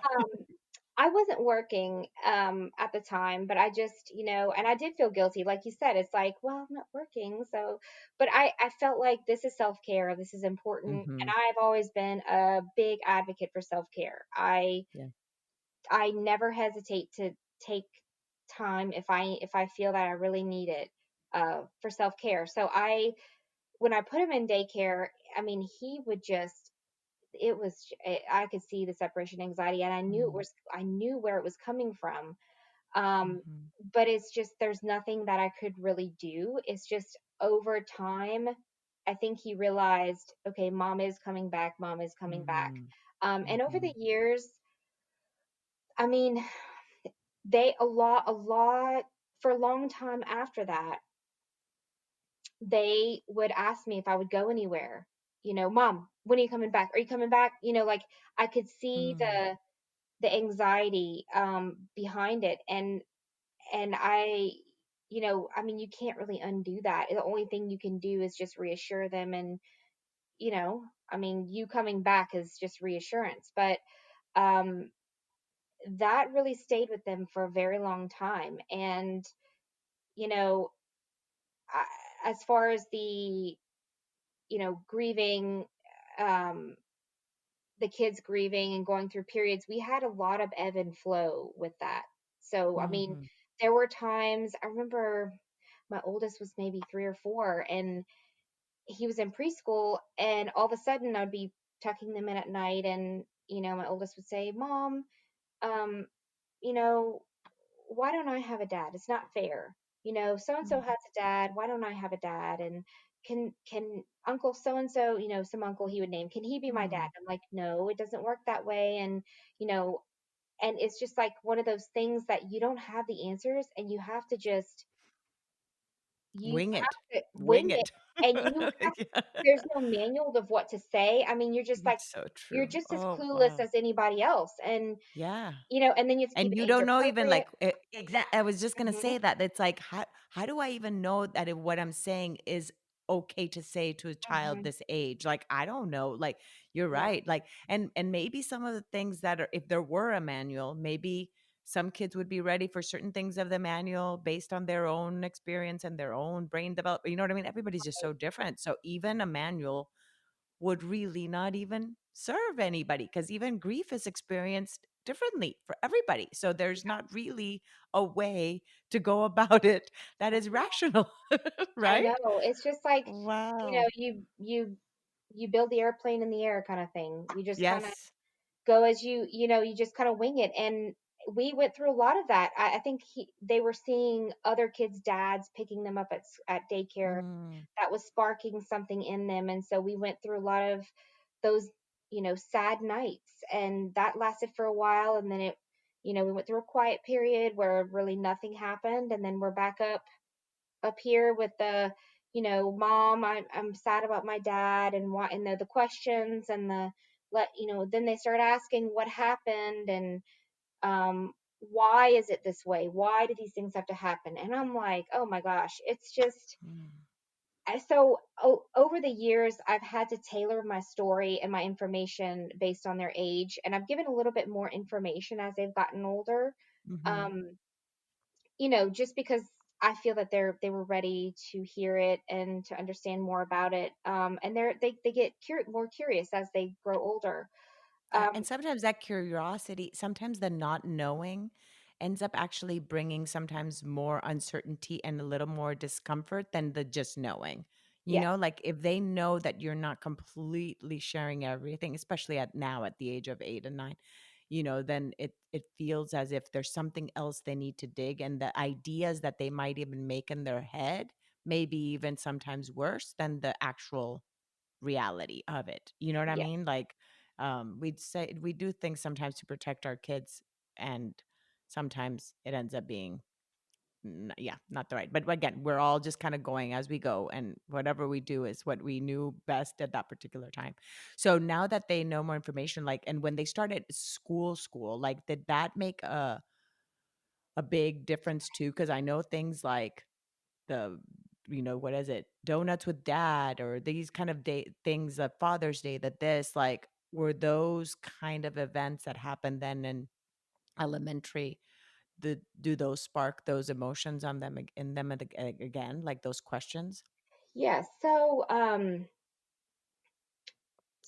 I wasn't working at the time, but I just, and I did feel guilty. Like you said, it's like, well, I'm not working. So, but I felt like this is self-care. This is important. And Hmm. I've always been a big advocate for self-care. Yeah. I never hesitate to take time if I feel that I really need it for self-care. So when I put him in daycare, I mean, he would just, it was, I could see the separation anxiety, and I knew where it was coming from. um Mm-hmm. but it's just there's nothing that I could really do. It's just over time, I think he realized, okay, mom is coming back, mom is coming back. Mhm. And over Mhm. the years, I mean, they a lot for a long time after that, they would ask me if I would go anywhere. Mom, when are you coming back? Are you coming back? Like I could see Mm. the anxiety behind it, and I mean, you can't really undo that. The only thing you can do is just reassure them, and I mean, you coming back is just reassurance, but um that really stayed with them for a very long time. And you know as far as the grieving, um the kids grieving and going through periods, we had a lot of ebb and flow with that. So I mean, Mhm. there were times, I remember my oldest was maybe 3 or 4, and he was in preschool, and all of a sudden I'd be tucking them in at night, and my oldest would say, Mom, um you know why don't I have a dad? It's not fair. So and so has a dad. Why don't I have a dad? And can Uncle so and so, some uncle he would name, can he be my dad? Mhm. I'm like, no, it doesn't work that way. And you know, and it's just like one of those things that you don't have the answers, and you Wing it. have to wing Wing it, it. and you have Yeah. there's no manual of what to say. I mean, It's so you're true. just as Oh, clueless wow. as anybody else, and Yeah. and then you have to keep And it you age don't know even appropriate. like I was just gonna Hmm. say that it's like how do I even know that if what I'm saying is okay to say to a child Hmm. this age? Like I don't know. Like you're Yeah. right. Like and maybe some of the things that are if there were a manual, maybe some kids would be ready for certain things of the manual based on their own experience and their own brain development. You know what I mean? Everybody's just so different. So even a manual would really not even serve anybody because even grief is experienced differently for everybody. So there's not really a way to go about it that is rational, I right? know. It's just like, Wow. you build the airplane in the air kind of thing. You just kind of Yes. go as you just kind of wing it. And we went through a lot of that. I think they were seeing other kids' dads picking them up at daycare Mm, that was sparking something in them. And so we went through a lot of those, sad nights, and that lasted for a while. And then we went through a quiet period where really nothing happened. And then we're back up here with the mom, I'm sad about my dad, and what, and the questions, and then they start asking what happened, and why is it this way, why do these things have to happen, and I'm like, oh my gosh, it's just mm, so over the years I've had to tailor my story and my information based on their age, and I've given a little bit more information as they've gotten older. mhm. um just because I feel that they were ready to hear it and to understand more about it. And they get more curious as they grow older. Yeah, Um, and sometimes that curiosity, sometimes the not knowing ends up actually bringing sometimes more uncertainty and a little more discomfort than the just knowing. You yes, know, like if they know that you're not completely sharing everything, especially at now at the age of 8 and 9, then it feels as if there's something else they need to dig, and the ideas that they might even make in their head, maybe even sometimes worse than the actual reality of it. You know what I yes, mean? Like, we'd say we do things sometimes to protect our kids, and sometimes it ends up being, yeah, not the right. But again, we're all just kind of going as we go, and whatever we do is what we knew best at that particular time. So now that they know more information, like, and when they started school, like, did that make a big difference too? Because I know things like the what is it, donuts with dad, or these kind of things, that Father's Day, that this, like, were those kind of events that happened then in elementary, do those spark those emotions on them in them again, like those questions? yes. So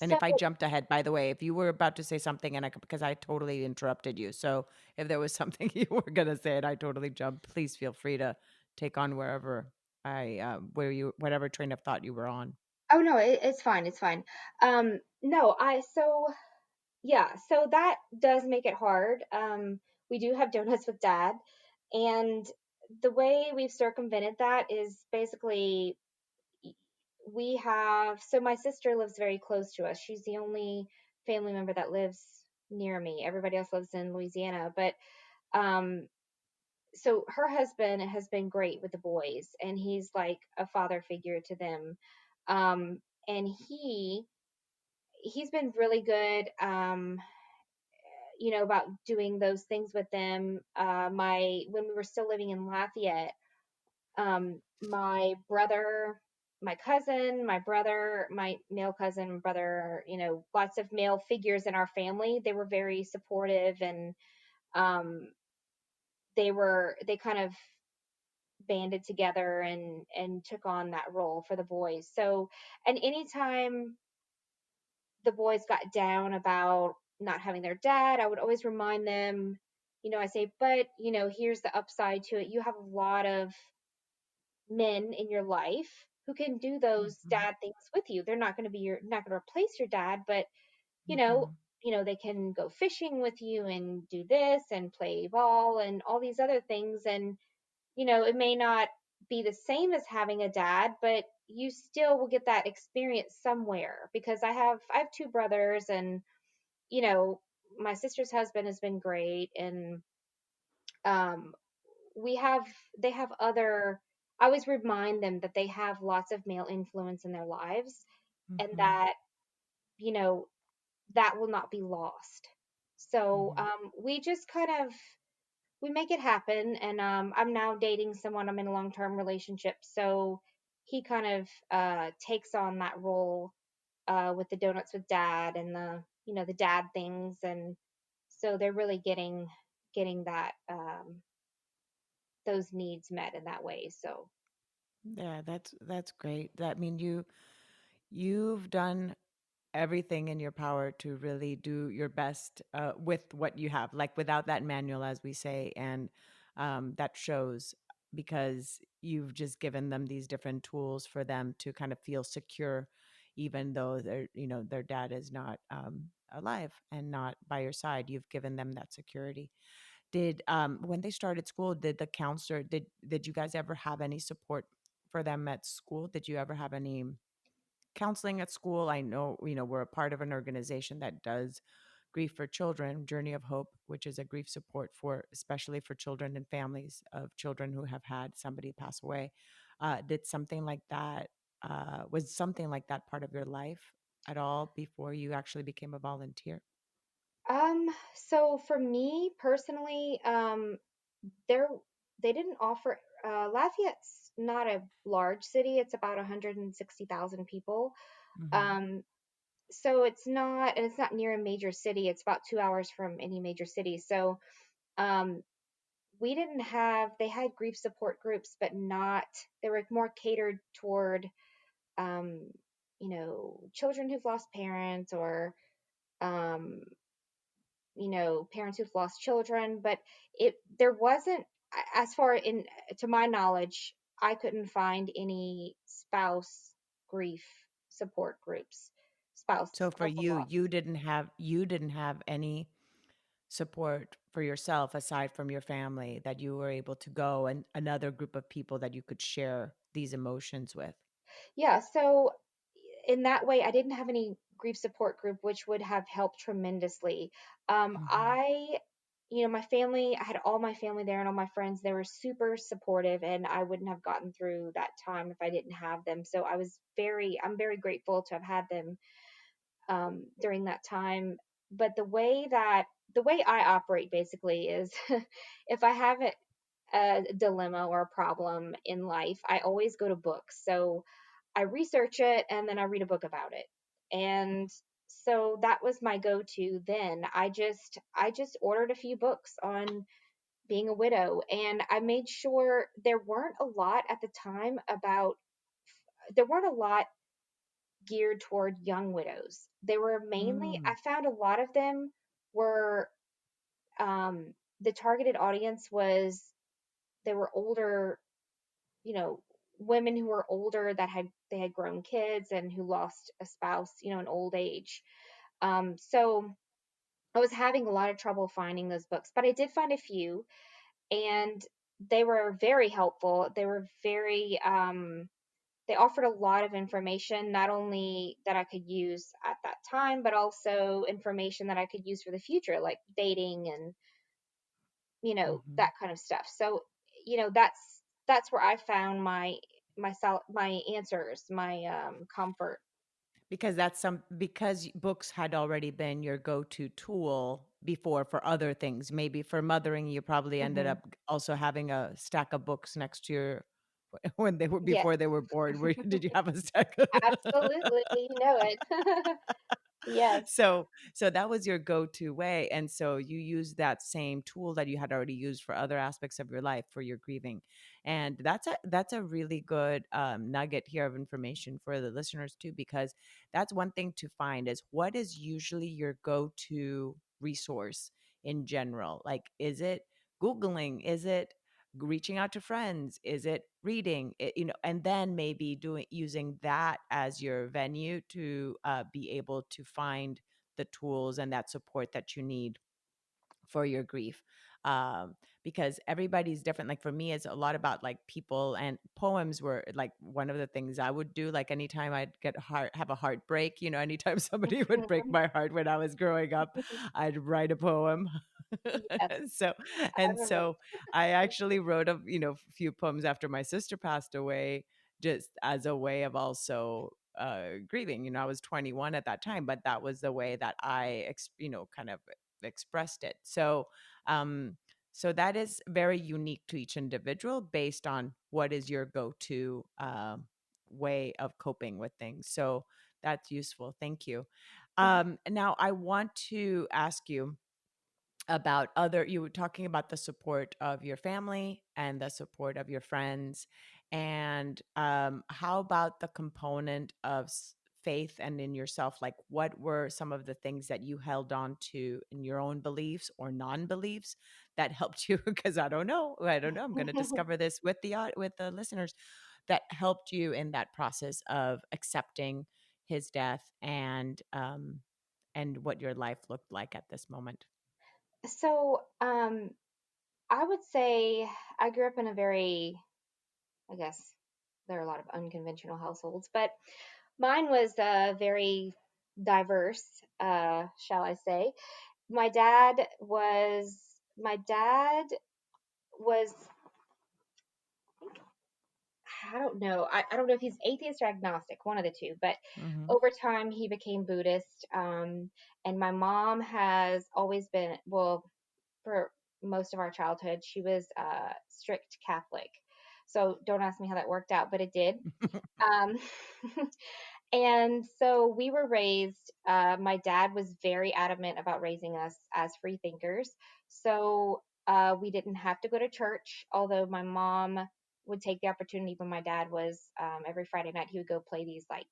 And so if I jumped ahead, by the way, if you were about to say something and because I totally interrupted you, so if there was something you were going to say and I totally jumped, please feel free to take on wherever where you whatever train of thought you were on. oh no, it's fine, it's fine. No, I so yeah, so that does make it hard. We do have donuts with dad, and the way we've circumvented that is basically we have, so my sister lives very close to us. She's the only family member that lives near me. Everybody else lives in Louisiana. But um, so her husband has been great with the boys, and he's like a father figure to them. And he's been really good, about doing those things with them. My When we were still living in Lafayette, my brother, my cousin, my brother, my male cousin, brother, lots of male figures in our family. They were very supportive, and um, they kind of banded together and took on that role for the boys. So, and anytime the boys got down about not having their dad, I would always remind them, I say, but here's the upside to it. You have a lot of men in your life who can do those Mhm. dad things with you. They're not going to replace your dad, but you know, Mhm. they can go fishing with you and do this and play ball and all these other things. And it may not be the same as having a dad, but you still will get that experience somewhere, because I have two brothers, and you know, my sister's husband has been great, and um we have they have other I always remind them that they have lots of male influence in their lives, and Mhm. that you know that will not be lost. So Mhm. we just kind of we make it happen. And I'm now dating someone. I'm in a long-term relationship, so he kind of takes on that role with the donuts with dad and the dad things. And so they're really getting that those needs met in that way. So Yeah, that's great. That mean you've done everything in your power to really do your best with what you have, like without that manual, as we say, and that shows because you've just given them these different tools for them to kind of feel secure, even though their dad is not alive and not by your side. You've given them that security. Did when they started school, did the counselor did you guys ever have any support for them at school? Did you ever have any counseling at school? I know, we're a part of an organization that does grief for children, Journey of Hope, which is a grief support for especially for children and families of children who have had somebody pass away. Did something like that Was something like that part of your life at all before you actually became a volunteer? um so for me personally, there they didn't offer. Lafayette's not a large city. It's about 160,000 people. Hmm. um so it's not near a major city. It's about 2 hours from any major city. So um we didn't have they had grief support groups, but not they were more catered toward um children who've lost parents, or um parents who've lost children. But it there wasn't, as far in to my knowledge, I couldn't find any spouse grief support groups, So for spouse you, loss. you didn't have any support for yourself aside from your family that you were able to go and another group of people that you could share these emotions with. Yeah, so in that way, I didn't have any grief support group, which would have helped tremendously. Mhm. My family, I had all my family there and all my friends. They were super supportive, and I wouldn't have gotten through that time if I didn't have them. So I'm very grateful to have had them during that time. But the way I operate basically is, if I have a dilemma or a problem in life, I always go to books. So I research it and then I read a book about it. And so that was my go-to then. I just ordered a few books on being a widow, and I made sure there weren't a lot geared toward young widows. They were mainly Mm. I found a lot of them were um the targeted audience was they were older, you know, women who were older that had grown kids and who lost a spouse, in old age. So I was having a lot of trouble finding those books, but I did find a few, and they were very helpful. They were very they offered a lot of information, not only that I could use at that time, but also information that I could use for the future, like dating and, Mhm. that kind of stuff. So, that's where I found my answers, my comfort. Because because books had already been your go-to tool before for other things. Maybe for mothering, you probably ended Hmm. up also having a stack of books next to your when they were Yes, before they were bored. Did you have a stack? absolutely. You know it. Yes. So that was your go-to way, and so you used that same tool that you had already used for other aspects of your life for your grieving, and that's a really good nugget here of information for the listeners too, because that's one thing to find is what is usually your go-to resource in general. Like, is it Googling? Is it reaching out to friends? Is it reading? And then maybe doing using that as your venue to be able to find the tools and that support that you need for your grief. um because everybody's different. Like for me, it's a lot about like people, and poems were like one of the things I would do. Like anytime I'd have a heartbreak, anytime somebody would break Mhm. my heart when I was growing up, I'd write a poem. Yes, so I and remember. so I actually wrote a few poems after my sister passed away, just as a way of also grieving. I was 21 at that time, but that was the way that I kind of expressed it. Um, so that is very unique to each individual based on what is your go-to way of coping with things. So that's useful. Thank you. Mhm. Now I want to ask you about you were talking about the support of your family and the support of your friends, and how about the component of faith and in yourself? Like, what were some of the things that you held on to in your own beliefs or non-beliefs that helped you? Because I don't know, I'm going to discover this with the listeners, that helped you in that process of accepting his death, and what your life looked like at this moment. So, I would say I grew up in a very, I guess there are a lot of unconventional households, but mine was very diverse, shall I say. My dad was, my dad was, I don't know. I don't know if he's atheist or agnostic, one of the two, but Mhm. over time he became Buddhist. And my mom has always been, well, for most of our childhood, she was strict Catholic. So don't ask me how that worked out, but it did. Um, and so we were raised, my dad was very adamant about raising us as free thinkers. So we didn't have to go to church, although my mom would take the opportunity when my dad was, every Friday night, he would go play these like,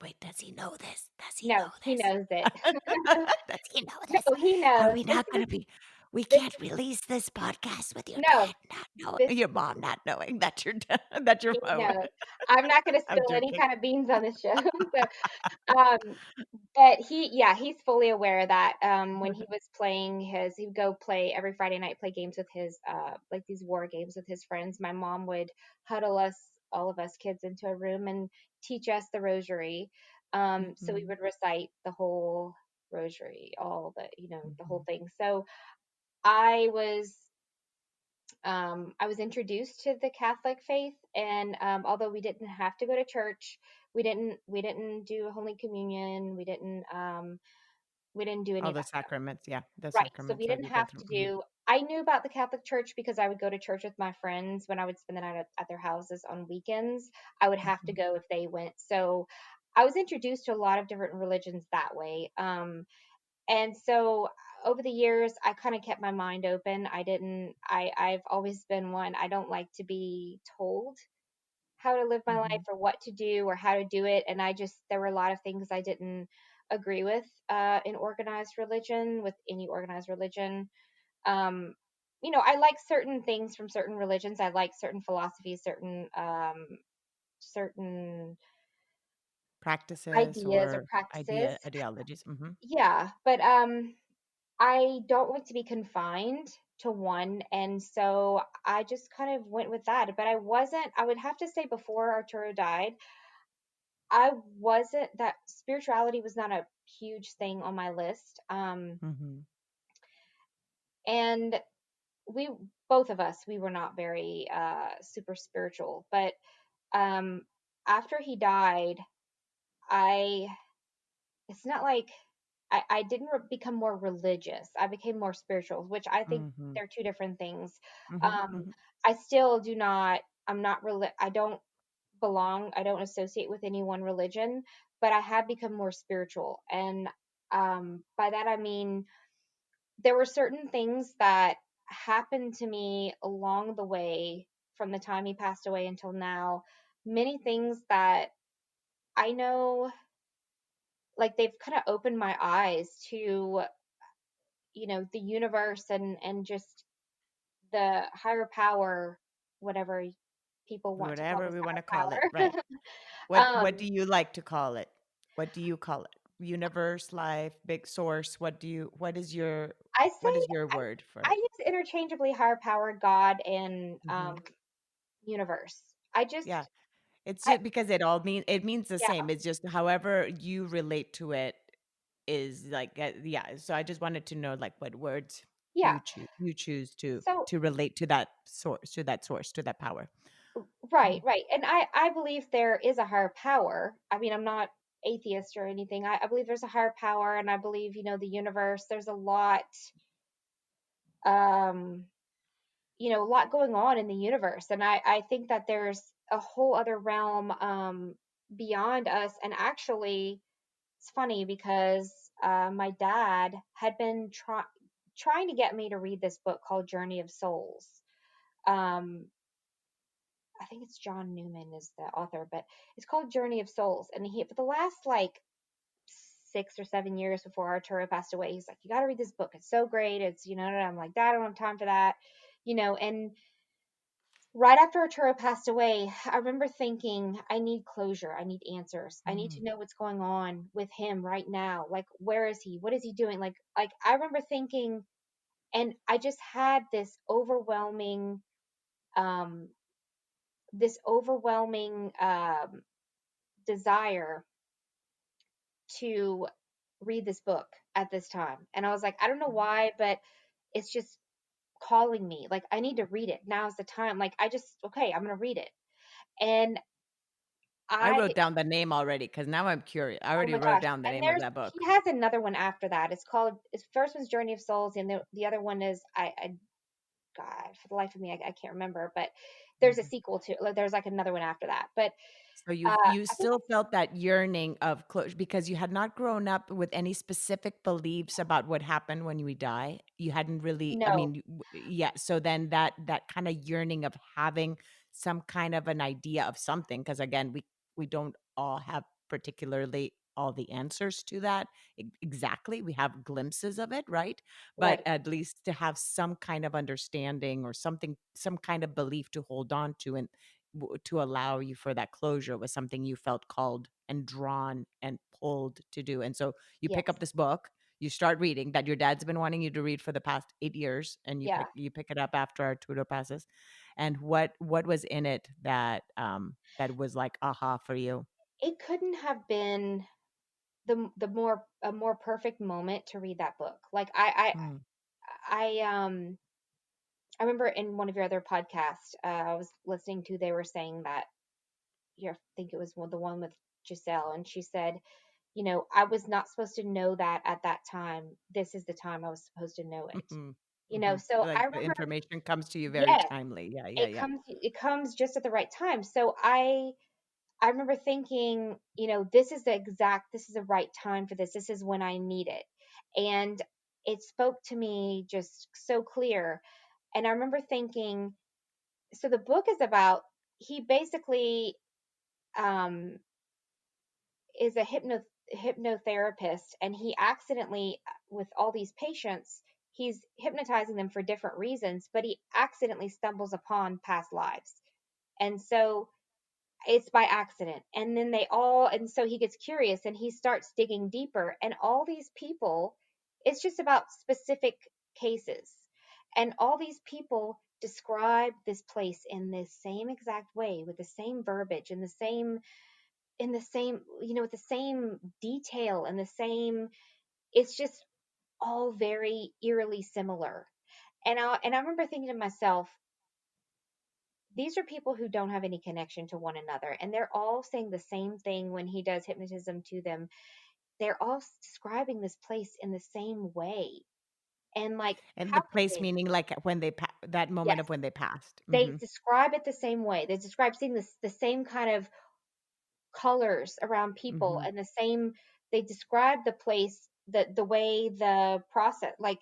Wait, does he know this? Does he no, know he knows it. this? Does he know this? No, he Are knows. we not going to be? We This, can't release this podcast with your no, dad not knowing, this, your mom not knowing that your dad, that your he mom. knows. I'm not going to I'm spill any joking. kind of beans on this show. So, but yeah, he's fully aware that when he was playing he'd go play every Friday night, play games with his like these war games with his friends. My mom would huddle all of us kids into a room and teach us the rosary. So we Mhm, would recite the whole rosary, all the whole mhm. thing. So I was I was introduced to the Catholic faith, and although we didn't have to go to church, we didn't do Holy Communion, we didn't do any All of the that stuff. sacraments, yeah, the Right. So sacraments we that didn't you go have through. to Mhm, do. I knew about the Catholic Church because I would go to church with my friends when I would spend the night at their houses on weekends. I would have to mhm, go if they went. So I was introduced to a lot of different religions that way. And so over the years, I kind of kept my mind open. I didn't. I've always been one. I don't like to be told how to live my life mhm. or what to do or how to do it. And there were a lot of things I didn't agree with in organized religion, with any organized religion. Um, I like certain things from certain religions. I like certain philosophies, certain Practices ideas or or practices. ideologies. Mhm. Yeah, but I don't like to be confined. to one. And so I just kind of went with that. But I would have to say before Arturo died, I wasn't that spirituality was not a huge thing on my list. Mm-hmm. And we, both of us, we were not very super spiritual. But um, after he died, I, it's not like I didn't become more religious. I became more spiritual, which I think Mm-hmm. they're two different things. Mm-hmm. Um, Mm-hmm. I still do not, I'm not I don't belong, I don't associate with any one religion, but I have become more spiritual. And by that, I mean, there were certain things that happened to me along the way from the time he passed away until now. Many things that I know, like they've kind of opened my eyes to, the universe and just the higher power, whatever people want to call Whatever this we want to higher call it, right? power. What do you like to call it? What do you call it? Universe, life, big source. I what say is your I, word for I it? use interchangeably higher power, God, and Hmm. universe. I just Yeah. It's I just because it means the yeah, same. It's just however you relate to it is like yeah. So I just wanted to know like what words yeah. you choose So to relate to that power. right, Mhm. right. And I believe there is a higher power. I mean, I'm not atheist or anything. I believe there's a higher power, and I believe, the universe, there's a lot um a lot going on in the universe. And I think that there's a whole other realm beyond us. And actually, it's funny because my dad had been trying to get me to read this book called Journey of Souls. Um, I think it's John Newman is the author, but it's called Journey of Souls. And for the last like 6 or 7 years before Arturo passed away, he's like, "You got to read this book. It's so great." And I'm like, "Dad, I don't have time for that." And right after Arturo passed away, I remember thinking, I need closure. I need answers. I need Mm. to know what's going on with him right now. Like, where is he? What is he doing? Like I remember thinking, and I just had um, this overwhelming desire to read this book at this time. And I was like, I don't know why, but it's just calling me. Like, I need to read it. Now's the time. Like, okay, I'm going to read it. And I I wrote down the name already because now I'm curious. I Oh already my wrote gosh. down the And name of that he book. has another one after that. His first one's Journey of Souls, and the other one is, God, for the life of me, I can't remember, but there's a Mhm. sequel to, like, there's like another one after that. But So you I think still felt that yearning of closure because you had not grown up with any specific beliefs about what happened when we die. You hadn't really, I no, mean, yeah. So then that kind of yearning of having some kind of an idea of something, because again, we don't all have particularly all the answers to that exactly. We have glimpses of it, right? But right, at least to have some kind of understanding or something, some kind of belief to hold on to, and to allow you for that closure was something you felt called and drawn and pulled to do. And so you pick yes, up this book, you start reading that your dad's been wanting you to read for the past 8 years, and yeah. you pick it up after Arturo passes. And what was in it that that was like aha for you? It couldn't have been a more perfect moment to read that book. Like Mm, I remember in one of your other podcasts I was listening to, they were saying that, I think it was the one with Giselle, and she said, I was not supposed to know that at that time. This is the time I was supposed to know it. mhm, mhm. So I Like the remember, information comes to you very yes, timely. Yeah, yeah, yeah. it comes just at the right time. So I remember thinking, this is the right time for this. This is when I need it. And it spoke to me just so clear. And I remember thinking, so the book is about, he basically um is a hypnotherapist, and he accidentally, with all these patients, he's hypnotizing them for different reasons, but he accidentally stumbles upon past lives. And so it's by accident. And then and so he gets curious and he starts digging deeper, and all these people, it's just about specific cases. And all these people describe this place in this same exact way, with the same verbiage and the same, with the same detail and the same, it's just all very eerily similar. And I remember thinking to myself, these are people who don't have any connection to one another, and they're all saying the same thing when he does hypnotism to them. They're all describing this place in the same way. And like, And how the could place they? meaning like that moment Yes, of when they passed. they describe it the same way. They describe seeing this the same kind of colors around people, Mhm. and the same, they describe the place, the way the process, like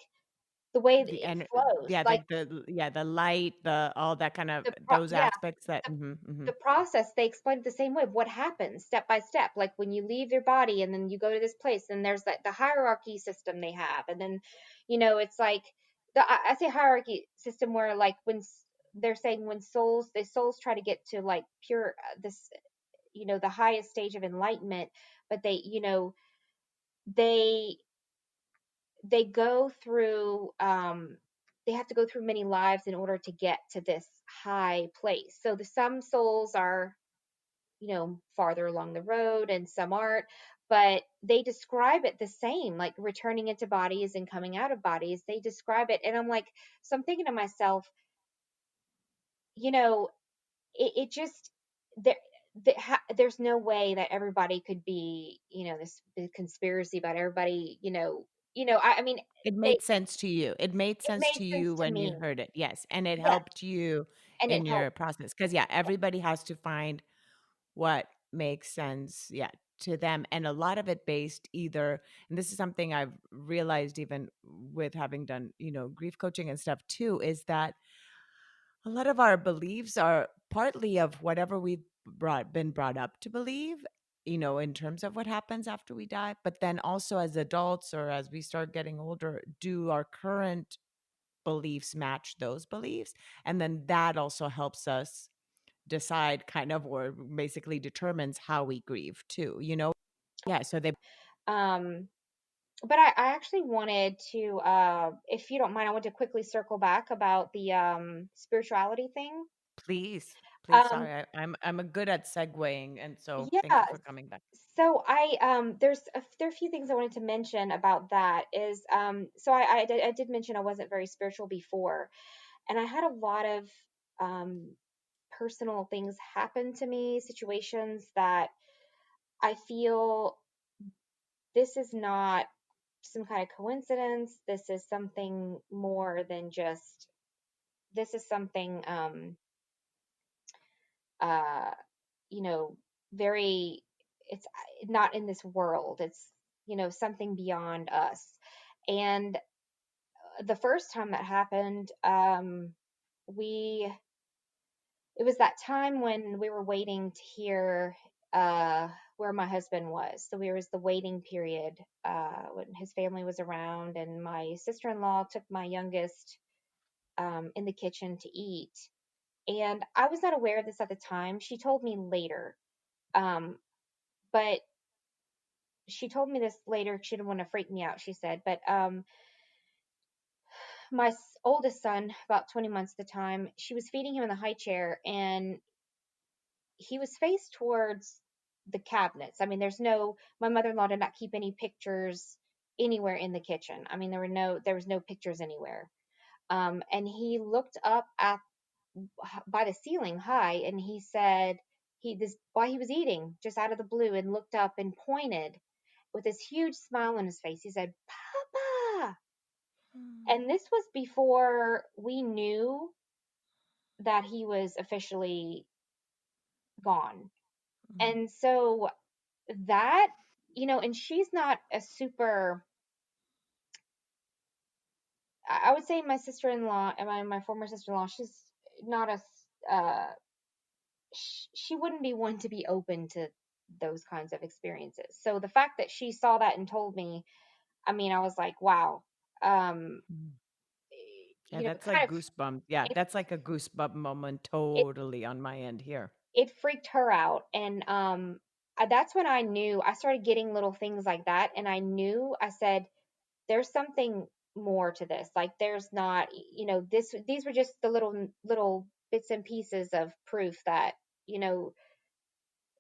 the way that The it and flows, yeah, like like the light, the all that kind of those yeah, aspects that the mhm, mhm. the process, they explain it the same way of what happens step by step, like when you leave your body and then you go to this place, and there's like the hierarchy system they have. And then it's like I say hierarchy system, where like they're saying when souls try to get to like pure, this, the highest stage of enlightenment, but they they go through, they have to go through many lives in order to get to this high place. So the some souls are, farther along the road, and some aren't, but they describe it the same, like returning into bodies and coming out of bodies. They describe it. And I'm like, so I'm thinking to myself, you know, it just, there, there's no way that everybody could be, this big conspiracy about everybody, I mean, It they, made sense to you. It made it sense made to sense you to when you me. heard it. Yes, and it Yes, helped you and it in your helped. process. Because yeah, everybody has to find what makes sense, yeah, to them. And a lot of it based either, and this is something I've realized even with having done, grief coaching and stuff too, is that a lot of our beliefs are partly of whatever we've been brought up to believe, in terms of what happens after we die. But then also as adults or as we start getting older, do our current beliefs match those beliefs? And then that also helps us decide kind of, or basically determines how we grieve too, Yeah. So they Um, but I actually wanted to, if you don't mind, I want to quickly circle back about the spirituality thing. please, please, Um, sorry. I'm a good at segueing. And so thank yeah. you for coming back. So there are a few things I wanted to mention about that. Is so I did mention I wasn't very spiritual before, and I had a lot of um personal things happen to me, situations that I feel, this is not some kind of coincidence. This is something more than just, this is something, uh you know very, it's not in this world. It's, something beyond us. And the first time that happened, we it was that time when we were waiting to hear where my husband was. So we was the waiting period, when his family was around, and my sister-in-law took my youngest in the kitchen to eat. And I was not aware of this at the time. She told me later. But she told me this later. She didn't want to freak me out, she said. But my oldest son, about 20 months at the time, she was feeding him in the high chair, and he was faced towards the cabinets. I mean, my mother-in-law did not keep any pictures anywhere in the kitchen. I mean, there was no pictures anywhere. And he looked up at by the ceiling high, and he said, while he was eating, just out of the blue, and looked up and pointed with this huge smile on his face. He said, "Papa." And this was before we knew that he was officially gone. Mm, And so that, and she's not a super, I would say my sister-in-law and my former sister-in-law, she's not a, she wouldn't be one to be open to those kinds of experiences. So the fact that she saw that and told me, I mean, I was like, wow. Um, mm. Yeah, it that's kind like of, goosebump. Yeah, it, that's like a goosebump moment it, totally on my end here. it freaked her out. And that's when I knew. I started getting little things like that, and I knew. I said, there's something. more to this. Like there's not, these were just the little bits and pieces of proof that, you know,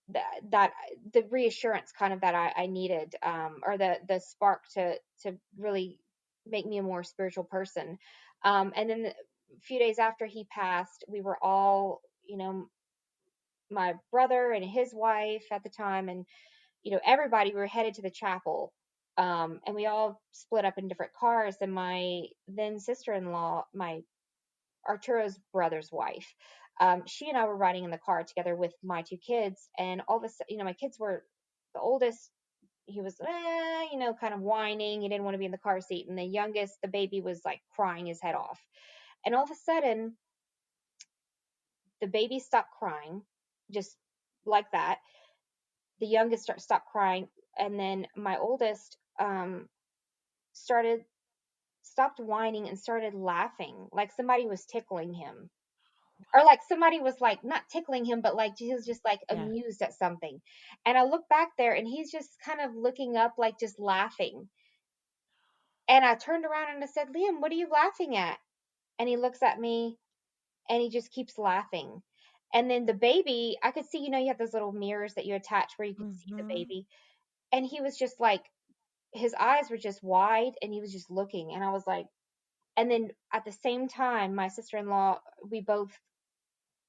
that the reassurance kind of that I needed, or the spark to really make me a more spiritual person. And then a few days after he passed, we were all, my brother and his wife at the time, and everybody, we were headed to the chapel. And we all split up in different cars. And my then sister-in-law, my Arturo's brother's wife, she and I were riding in the car together with my two kids. And all of a sudden, my kids were, the oldest, he was, kind of whining. He didn't want to be in the car seat. And the youngest, the baby, was like crying his head off. And all of a sudden, the baby stopped crying, just like that. The youngest stopped crying. And then my oldest, started stopped whining and started laughing like somebody was tickling him, or like somebody was like not tickling him, but like he was just like Yeah. amused at something. And I look back there and he's just kind of looking up, like just laughing. And I turned around and I said, Liam, what are you laughing at? And he looks at me and he just keeps laughing. And then the baby, I could see, you have those little mirrors that you attach where you could see the Mhm. baby. And he was just like, his eyes were just wide and he was just looking. And I was like, and then at the same time, my sister-in-law, we both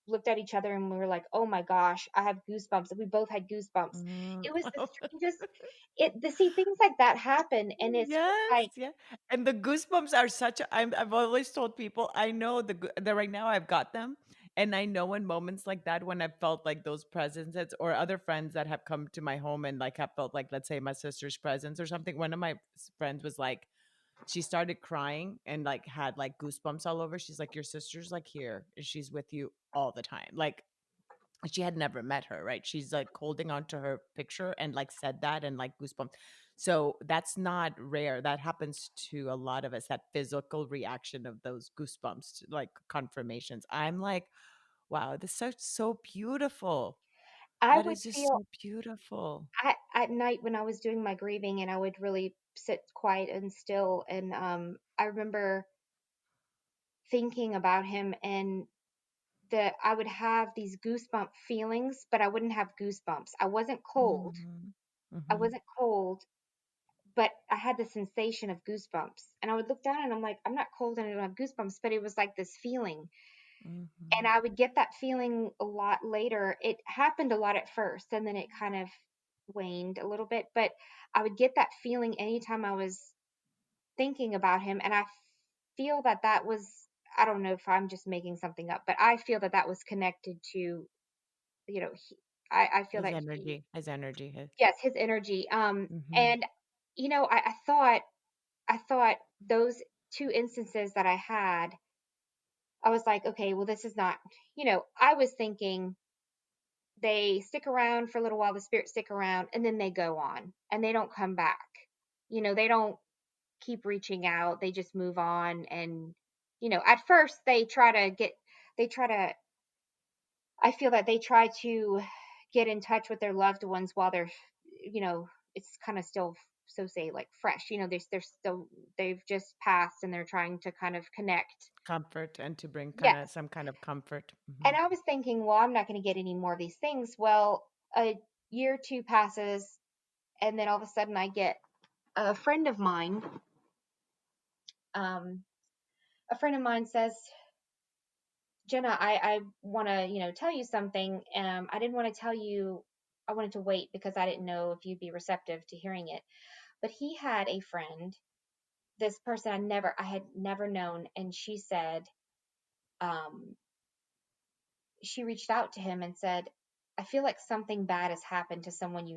looked at each other and we were like, "Oh my gosh, I have goosebumps." We both had goosebumps. Mm. It was the strangest. The see things like that happen, and it's just Yes, like, yeah, and the goosebumps are such a I've always told people, I know the right now I've got them, and I know in moments like that when I felt like those presences or other friends that have come to my home and, like, have felt like, let's say, my sister's presence or something. One of my friends was like she started crying and, like, had, like, goosebumps all over. She's like, "Your sister's, like, here, and she's with you all the time." Like, she had never met her, right? She's like holding on to her picture and like said that and like goosebumps. So that's not rare. That happens to a lot of us, that physical reaction of those goosebumps, like confirmations. I'm like, wow, this is so beautiful. I That would is just feel so beautiful. at night when I was doing my grieving, and I would really sit quiet and still. And I remember thinking about him, and that I would have these goosebump feelings, but I wouldn't have goosebumps. I wasn't cold. Hmm. I Hmm. wasn't cold, but I had the sensation of goosebumps. And I would look down and I'm like, I'm not cold and I don't have goosebumps, but it was like this feeling. And Hmm. I would get that feeling a lot later. It happened a lot at first and then it kind of waned a little bit, but I would get that feeling anytime I was thinking about him. And I feel that that was, I don't know if I'm just making something up, but I feel that that was connected to, I feel His that he, energy, his energy. yes, his energy. Hmm. And, I thought those two instances that I had, I was like, okay, well, this is not, I was thinking they stick around for a little while, the spirits stick around, and then they go on and they don't come back. They don't keep reaching out, they just move on. And, at first they try to, I feel that they try to get in touch with their loved ones while they're, it's kind of still, so say like fresh, they're still, they've just passed and they're trying to kind of connect. Comfort and to bring kind of Yes. some kind of comfort. And I was thinking, well, I'm not going to get any more of these things. Well, a year or two passes, and then all of a sudden I get a friend of mine. Um, a friend of mine says, Jenna, I want to, tell you something. I didn't want to tell you. I wanted to wait because I didn't know if you'd be receptive to hearing it. But he had a friend, this person I had never known, and she said, um, she reached out to him and said, I feel like something bad has happened to someone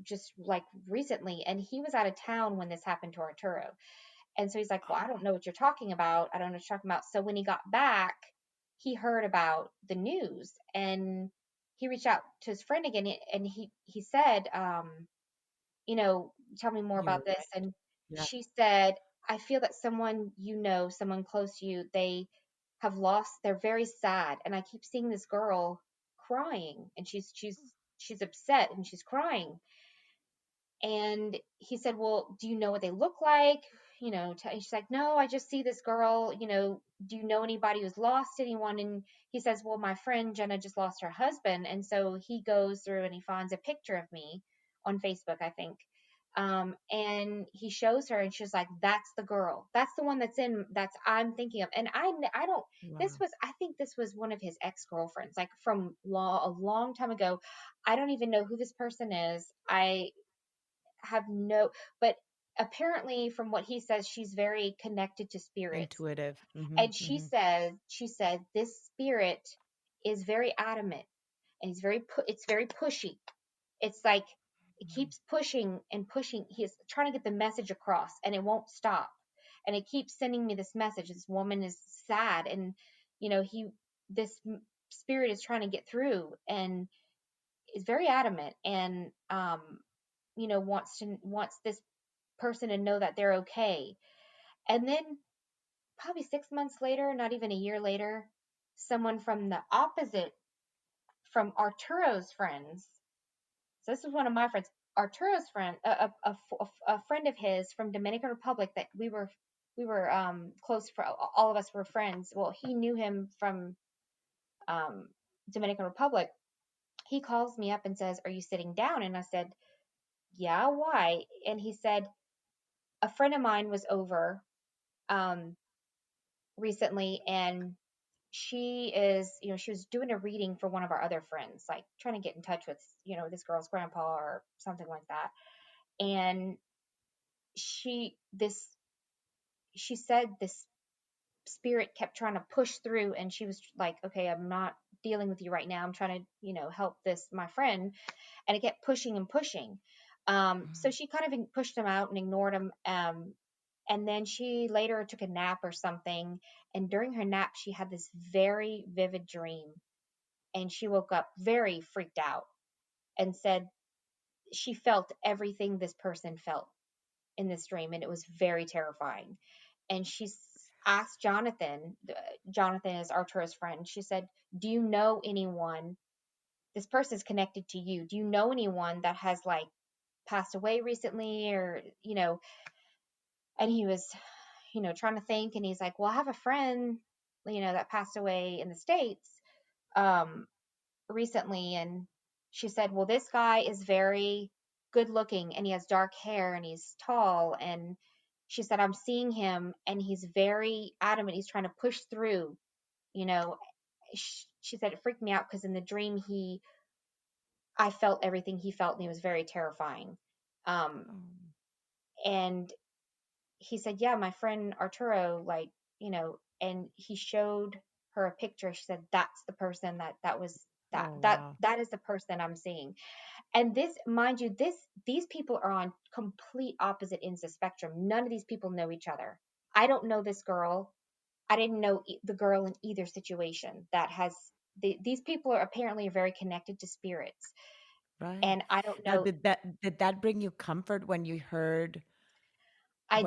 just like recently. And he was out of town when this happened to Arturo. And so he's like, well, I don't know what you're talking about. I don't know what you're talking about. So when he got back, he heard about the news and he reached out to his friend again. And he said, tell me more You about were this. right. And Yeah. she said, I feel that someone, someone close to you, they have lost, they're very sad. And I keep seeing this girl crying and she's upset and she's crying. And he said, well, do you know what they look like? she's like, no, I just see this girl, do you know anybody who's lost anyone? And he says, well, my friend Jenna just lost her husband. And so he goes through and he finds a picture of me on Facebook, I think. And he shows her and she's like, that's the girl. That's the one that's I'm thinking of. And I don't, Wow. I think this was one of his ex-girlfriends, like from a long time ago. I don't even know who this person is. I have no, but apparently from what he says, she's very connected to spirits. Intuitive. And Hmm. she said this spirit is very adamant and it's very pushy. It's like it keeps pushing and pushing. He's trying to get the message across and it won't stop. And it keeps sending me this message. This woman is sad and he this spirit is trying to get through and is very adamant and wants this person to know that they're okay. And then probably 6 months later, not even a year later, someone from the opposite, from Arturo's friends. So this is one of my friends. Arturo's friend, a friend of his from Dominican Republic that we were close. For all of us were friends. Well, he knew him from um, Dominican Republic. He calls me up and says, "Are you sitting down?" And I said, "Yeah, why?" And he said, "A friend of mine was over um, recently, and she was doing a reading for one of our other friends, like trying to get in touch with, this girl's grandpa or something like that. And she this she said this spirit kept trying to push through, and she was like, okay, I'm not dealing with you right now. I'm trying to, help this my friend. And it kept pushing and pushing. So she kind of pushed him out and ignored him. And then she later took a nap or something. And during her nap, she had this very vivid dream. And she woke up very freaked out and said she felt everything this person felt in this dream. And it was very terrifying. And she asked Jonathan is Arturo's friend. She said, do you know anyone? This person is connected to you. Do you know anyone that has like passed away recently or, and he was, trying to think and he's like, well, I have a friend, that passed away in the States um recently. And she said, well, this guy is very good looking and he has dark hair and he's tall. And she said, I'm seeing him and he's very adamant. He's trying to push through, you know. She said it freaked me out because in the dream I felt everything he felt and he was very terrifying. Um, Oh, and he said, yeah, my friend Arturo, like, and he showed her a picture. She said, that's the person that was that oh, that wow. that is the person I'm seeing. And this, mind you, these people are on complete opposite ends of the spectrum. None of these people know each other. I don't know this girl. I didn't know the girl in either situation. These people are apparently very connected to spirits, Right. and I don't Now, know. did that bring you comfort I when you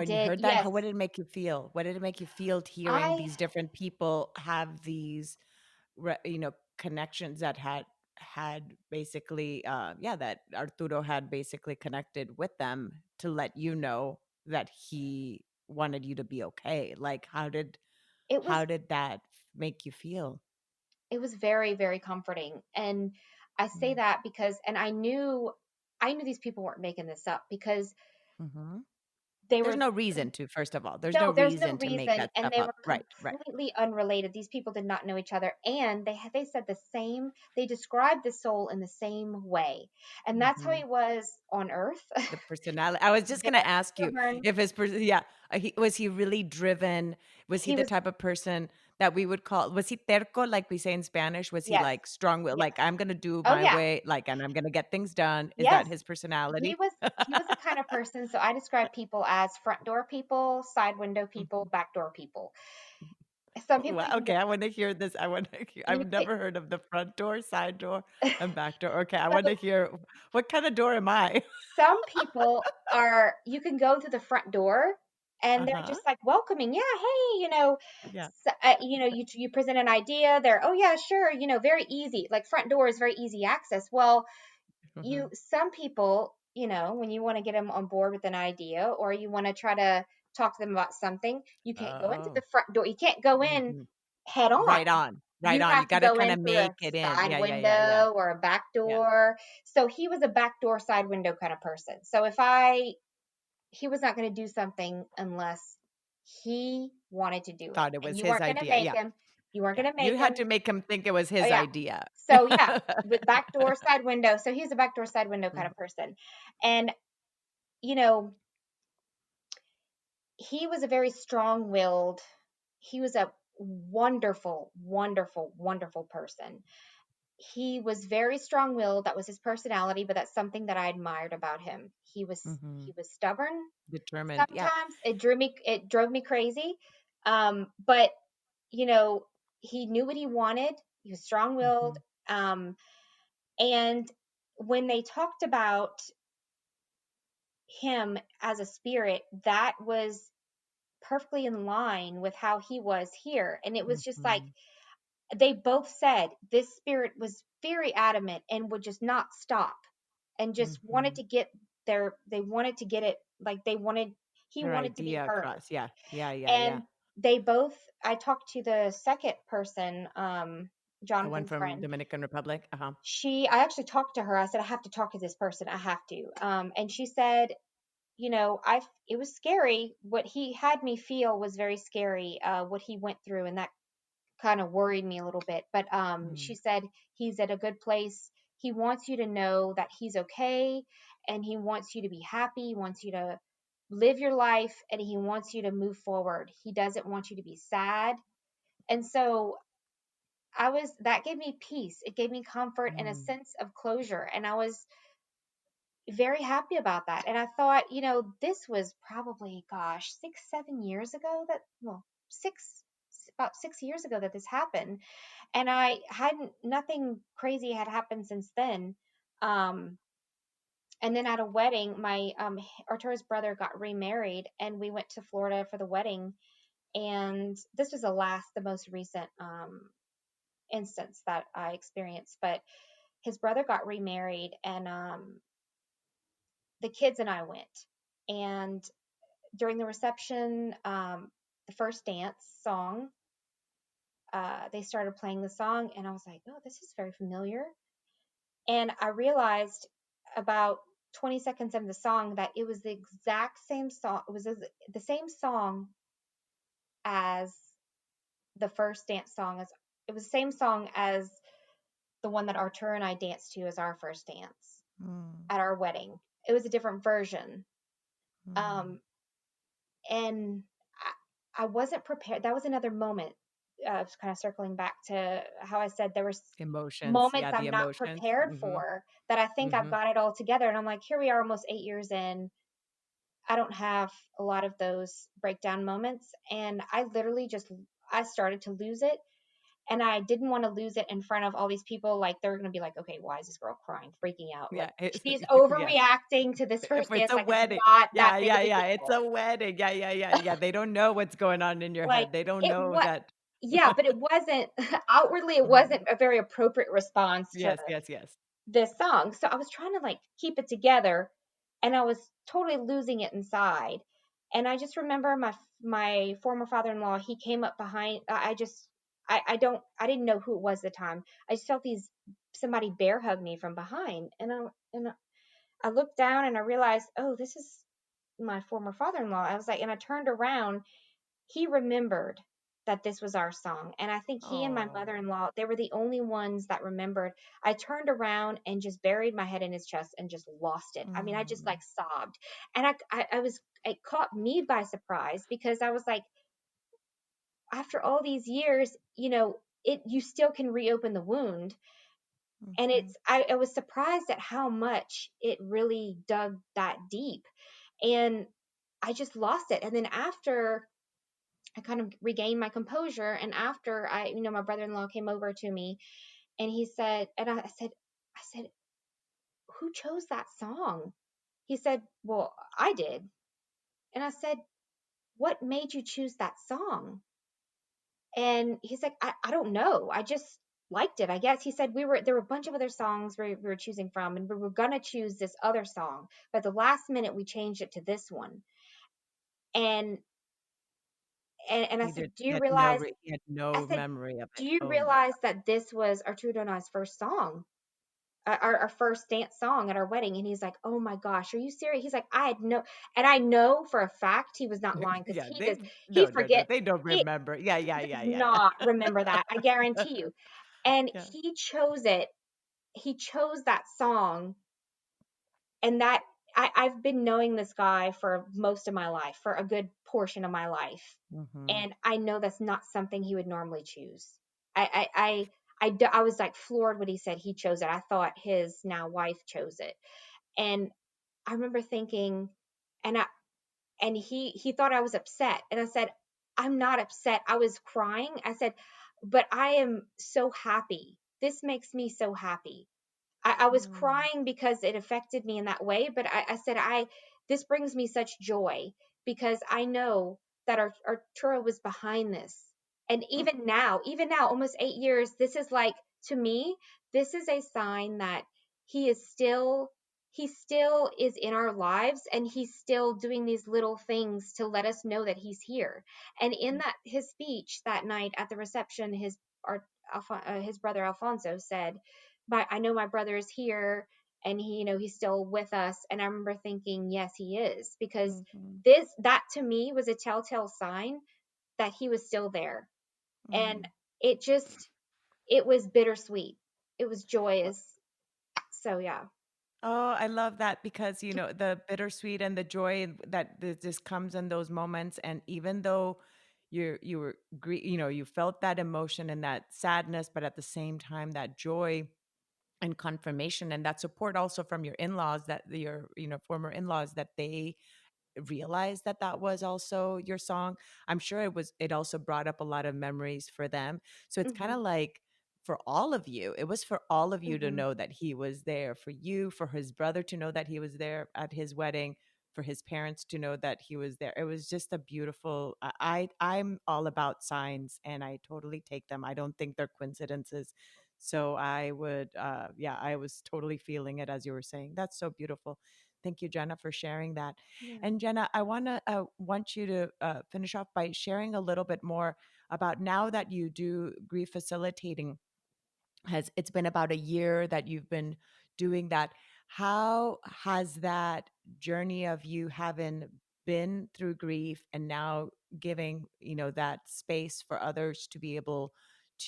did, heard that? yes. How what did it make you feel? What did it make you feel hearing I these different people have these connections that had basically yeah, that Arturo had basically connected with them to let you know that he wanted you to be okay? Like it was how did that make you feel? it was very, very comforting. And I say that because, and I knew these people weren't making this up because Mm-hmm. they There's were no reason to, first of all. There's no no, there's no reason to make reason, that and stuff they up. were Right, right. completely unrelated. These people did not know each other, and they said the same. They described the soul in the same way, and that's how Hmm. he was on Earth. The personality. I was just gonna Very ask you stubborn. if his person, yeah, was he really driven? Was he He the was type of person that we would call? Was he terco, like we say in Spanish? Was he yes, like strong will, yes. like I'm gonna do Oh my yeah, way, like, and I'm gonna get things done? Is that yes. his He personality? was he was the kind of person. So I describe people as front door people, side window people, Mhm. back door people. Some people Wow, even okay, I want to hear this. I want to hear. you I've never heard of the front door, side door, and back door. Okay, I want so to hear what kind of door am I? some people are you can go to the front door and they're Uh-huh. just like welcoming. Yeah, hey, Yeah. you present an idea. They're, oh yeah, sure, very easy. Like front door is very easy access. Well, Hmm. some people, when you want to get them on board with an idea or you want to try to talk to them about something, you can't go into the Oh. front door. You can't go in Mhm. head on. Right on, right You on. You have to gotta go kinda in through a make it in. side Yeah, yeah, yeah, yeah. window or a back Yeah. door. So he was a back door, side window kind of person. So he was not going to do something unless he wanted to do it. Thought it And was his idea. Yeah, you weren't yeah. going to You make had him. to make him think it was Oh, his yeah. idea. So, yeah, with back door, side window. So he's a back door, side window kind Mhm, of person. And, you know, he was a very strong willed, he was a wonderful, wonderful, wonderful person. He was very strong willed. That was his personality, but that's something that I admired about him. He mhm. was stubborn. Determined. Yeah. Sometimes it drove me crazy. But you know, he knew what he wanted. He was strong willed. Mhm, Um, and when they talked about him as a spirit, that was perfectly in line with how he was here. And it was just like mhm. they both said this spirit was very adamant and would just not stop and just wanted Mhm. to get they wanted to get it, like he Their wanted to be idea heard. across. Yeah, yeah, yeah, yeah. And they both, I talked to the second person, The one Jonathan's from friend. Dominican Republic? Uh-huh. I actually talked to her. I said, I have to talk to this person. I have to. And she said, it was scary. What he had me feel was very scary, what he went through. And that kind of worried me a little bit. But she Mm, said he's at a good place. He wants you to know that he's okay, and he wants you to be happy. He wants you to live your life, and he wants you to move forward. He doesn't want you to be sad. And so that gave me peace. It gave me comfort and a mm. sense of closure. And I was very happy about that. And I thought, this was probably, gosh, 6, 7 years ago about 6 years ago that this happened. And I hadn't, nothing crazy had happened since then. Um, and then at a wedding, my Arturo's brother got remarried, and we went to Florida for the wedding. And this was the most recent instance that I experienced. But his brother got remarried, and the kids and I went. And during the reception, the first dance song, they started playing the song, and I was like, oh, this is very familiar. And I realized about 20 seconds into the song that it was the exact same song. It was the same song as the first dance song. It was the same song as the one that Artur and I danced to as our first dance Mm, at our wedding. It was a different version. mm. Um, and I wasn't prepared. That was another moment, kind of circling back to how I said there was Emotions. moments Yeah, the I'm not emotions. prepared Mhm, for, that I think I've mhm. got it all together. And I'm like, here we are almost 8 years in. I don't have a lot of those breakdown moments. And I started to lose it. And I didn't want to lose it in front of all these people. Like, they're going to be like, okay, why is this girl crying, freaking out? Like, Yeah, it's she's yeah. overreacting to this If first it's dance. a Like, it's wedding. not that Yeah, big yeah, of a yeah, it's deal. a wedding. Yeah, yeah, yeah, yeah. They don't know what's going on in your Like, head. They don't it know what that. yeah, but it wasn't outwardly, it wasn't Mhm. a very appropriate response to Yes, yes, yes. this song. So I was trying to like keep it together, and I was totally losing it inside. And I just remember my former father-in-law, he came up behind. I didn't know who it was at the time. I just felt somebody bear hug me from behind, and I looked down and I realized, oh, this is my former father-in-law. I was like, and I turned around. He remembered that this was our song. And I think he and my Oh. mother-in-law, they were the only ones that remembered. I turned around and just buried my head in his chest and just lost it. I mean, I just Mm, like sobbed. And it caught me by surprise, because I was like, after all these years, you still can reopen the wound. And mhm, I was surprised at how much it really dug that deep. And I just lost it. And then after I kind of regained my composure, and after my brother-in-law came over to me, and he said, and I said, who chose that song? He said, well, I did. And I said, what made you choose that song? And he's like, I don't know. I just liked it, I guess. He said there were a bunch of other songs we were choosing from, and we were gonna choose this other song, but at the last minute we changed it to this one. And And I He said, did do you realize, he had I no said, memory of do it. you Oh my realize that this was Arturo and I's first song? Our first dance song at our wedding. And he's like, oh my gosh, are you serious? He's like, I had no, and I know for a fact he was not God. lying because Yeah, he does, they he no, no, no, forget, they don't he remember. Yeah, yeah, does yeah, yeah, not yeah. remember that. I guarantee you. And Yeah. he chose it. He chose that song. And that I've been knowing this guy for most of my life, for a good portion of my life. Mhm. And I know that's not something he would normally choose. I was like floored when he said he chose it. I thought his now wife chose it. And I remember thinking, and he thought I was upset. And I said, I'm not upset. I was crying. I said, but I am so happy. This makes me so happy. I was Mm, crying because it affected me in that way, but I said, this brings me such joy because I know that Arturo was behind this. And even now, almost 8 years, this is like, to me, this is a sign that he is still, he still is in our lives, and he's still doing these little things to let us know that he's here. And in that, his speech that night at the reception, our, his brother Alfonso said, but I know my brother is here, and he, he's still with us. And I remember thinking, yes, he is, because mhm, that to me was a telltale sign that he was still there. And mhm. it just, it was bittersweet. It was joyous. So yeah. Oh, I love that because, the bittersweet and the joy that just comes in those moments. And even though you were, you felt that emotion and that sadness, but at the same time, that joy and confirmation and that support also from your in-laws, that your, former in-laws, that they realize that that was also your song. I'm sure it also brought up a lot of memories for them. So it's kind Hmm. of like for all of you, it was for all of you to Hmm. know that he was there, for you, for his brother to know that he was there at his wedding, for his parents to know that he was there. It was just a beautiful I'm all about signs and I totally take them. I don't think they're coincidences. So I would yeah, I was totally feeling it as you were saying. That's so beautiful. Thank you, Jenna, for sharing that. Yeah. And Jenna, I want you to finish off by sharing a little bit more about now that you do grief facilitating. Has it's been about a year that you've been doing that? How has that journey of you having been through grief and now giving that space for others to be able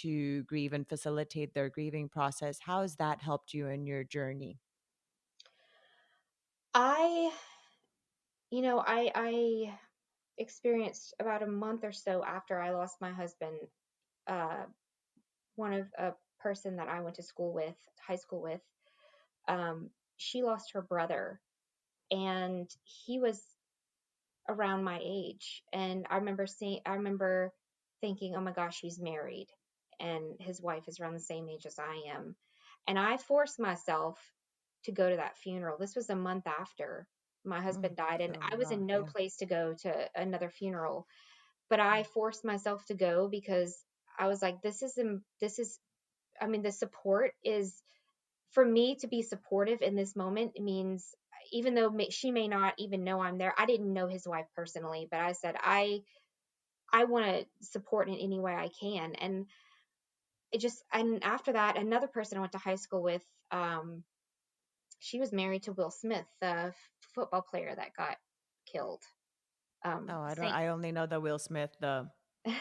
to grieve and facilitate their grieving process? How has that helped you in your journey? I, I experienced about a month or so after I lost my husband, uh, one of a person that I went to school with, high school with, um, she lost her brother, and he was around my age. And I remember thinking, oh my gosh, he's married, and his wife is around the same age as I am. And I forced myself to go to that funeral. This was a month after my Mm. husband died, and Oh I was wow, in no yeah. place to go to another funeral, but I forced myself to go because I was like, this is, I mean, the support is, for me to be supportive in this moment, it means, even though she may not even know I'm there. I didn't know his wife personally, but I said, I want to support in any way I can. And and after that, another person I went to high school with, um, she was married to Will Smith, the football player that got killed. Oh, I don't. Saint, I only know the Will Smith,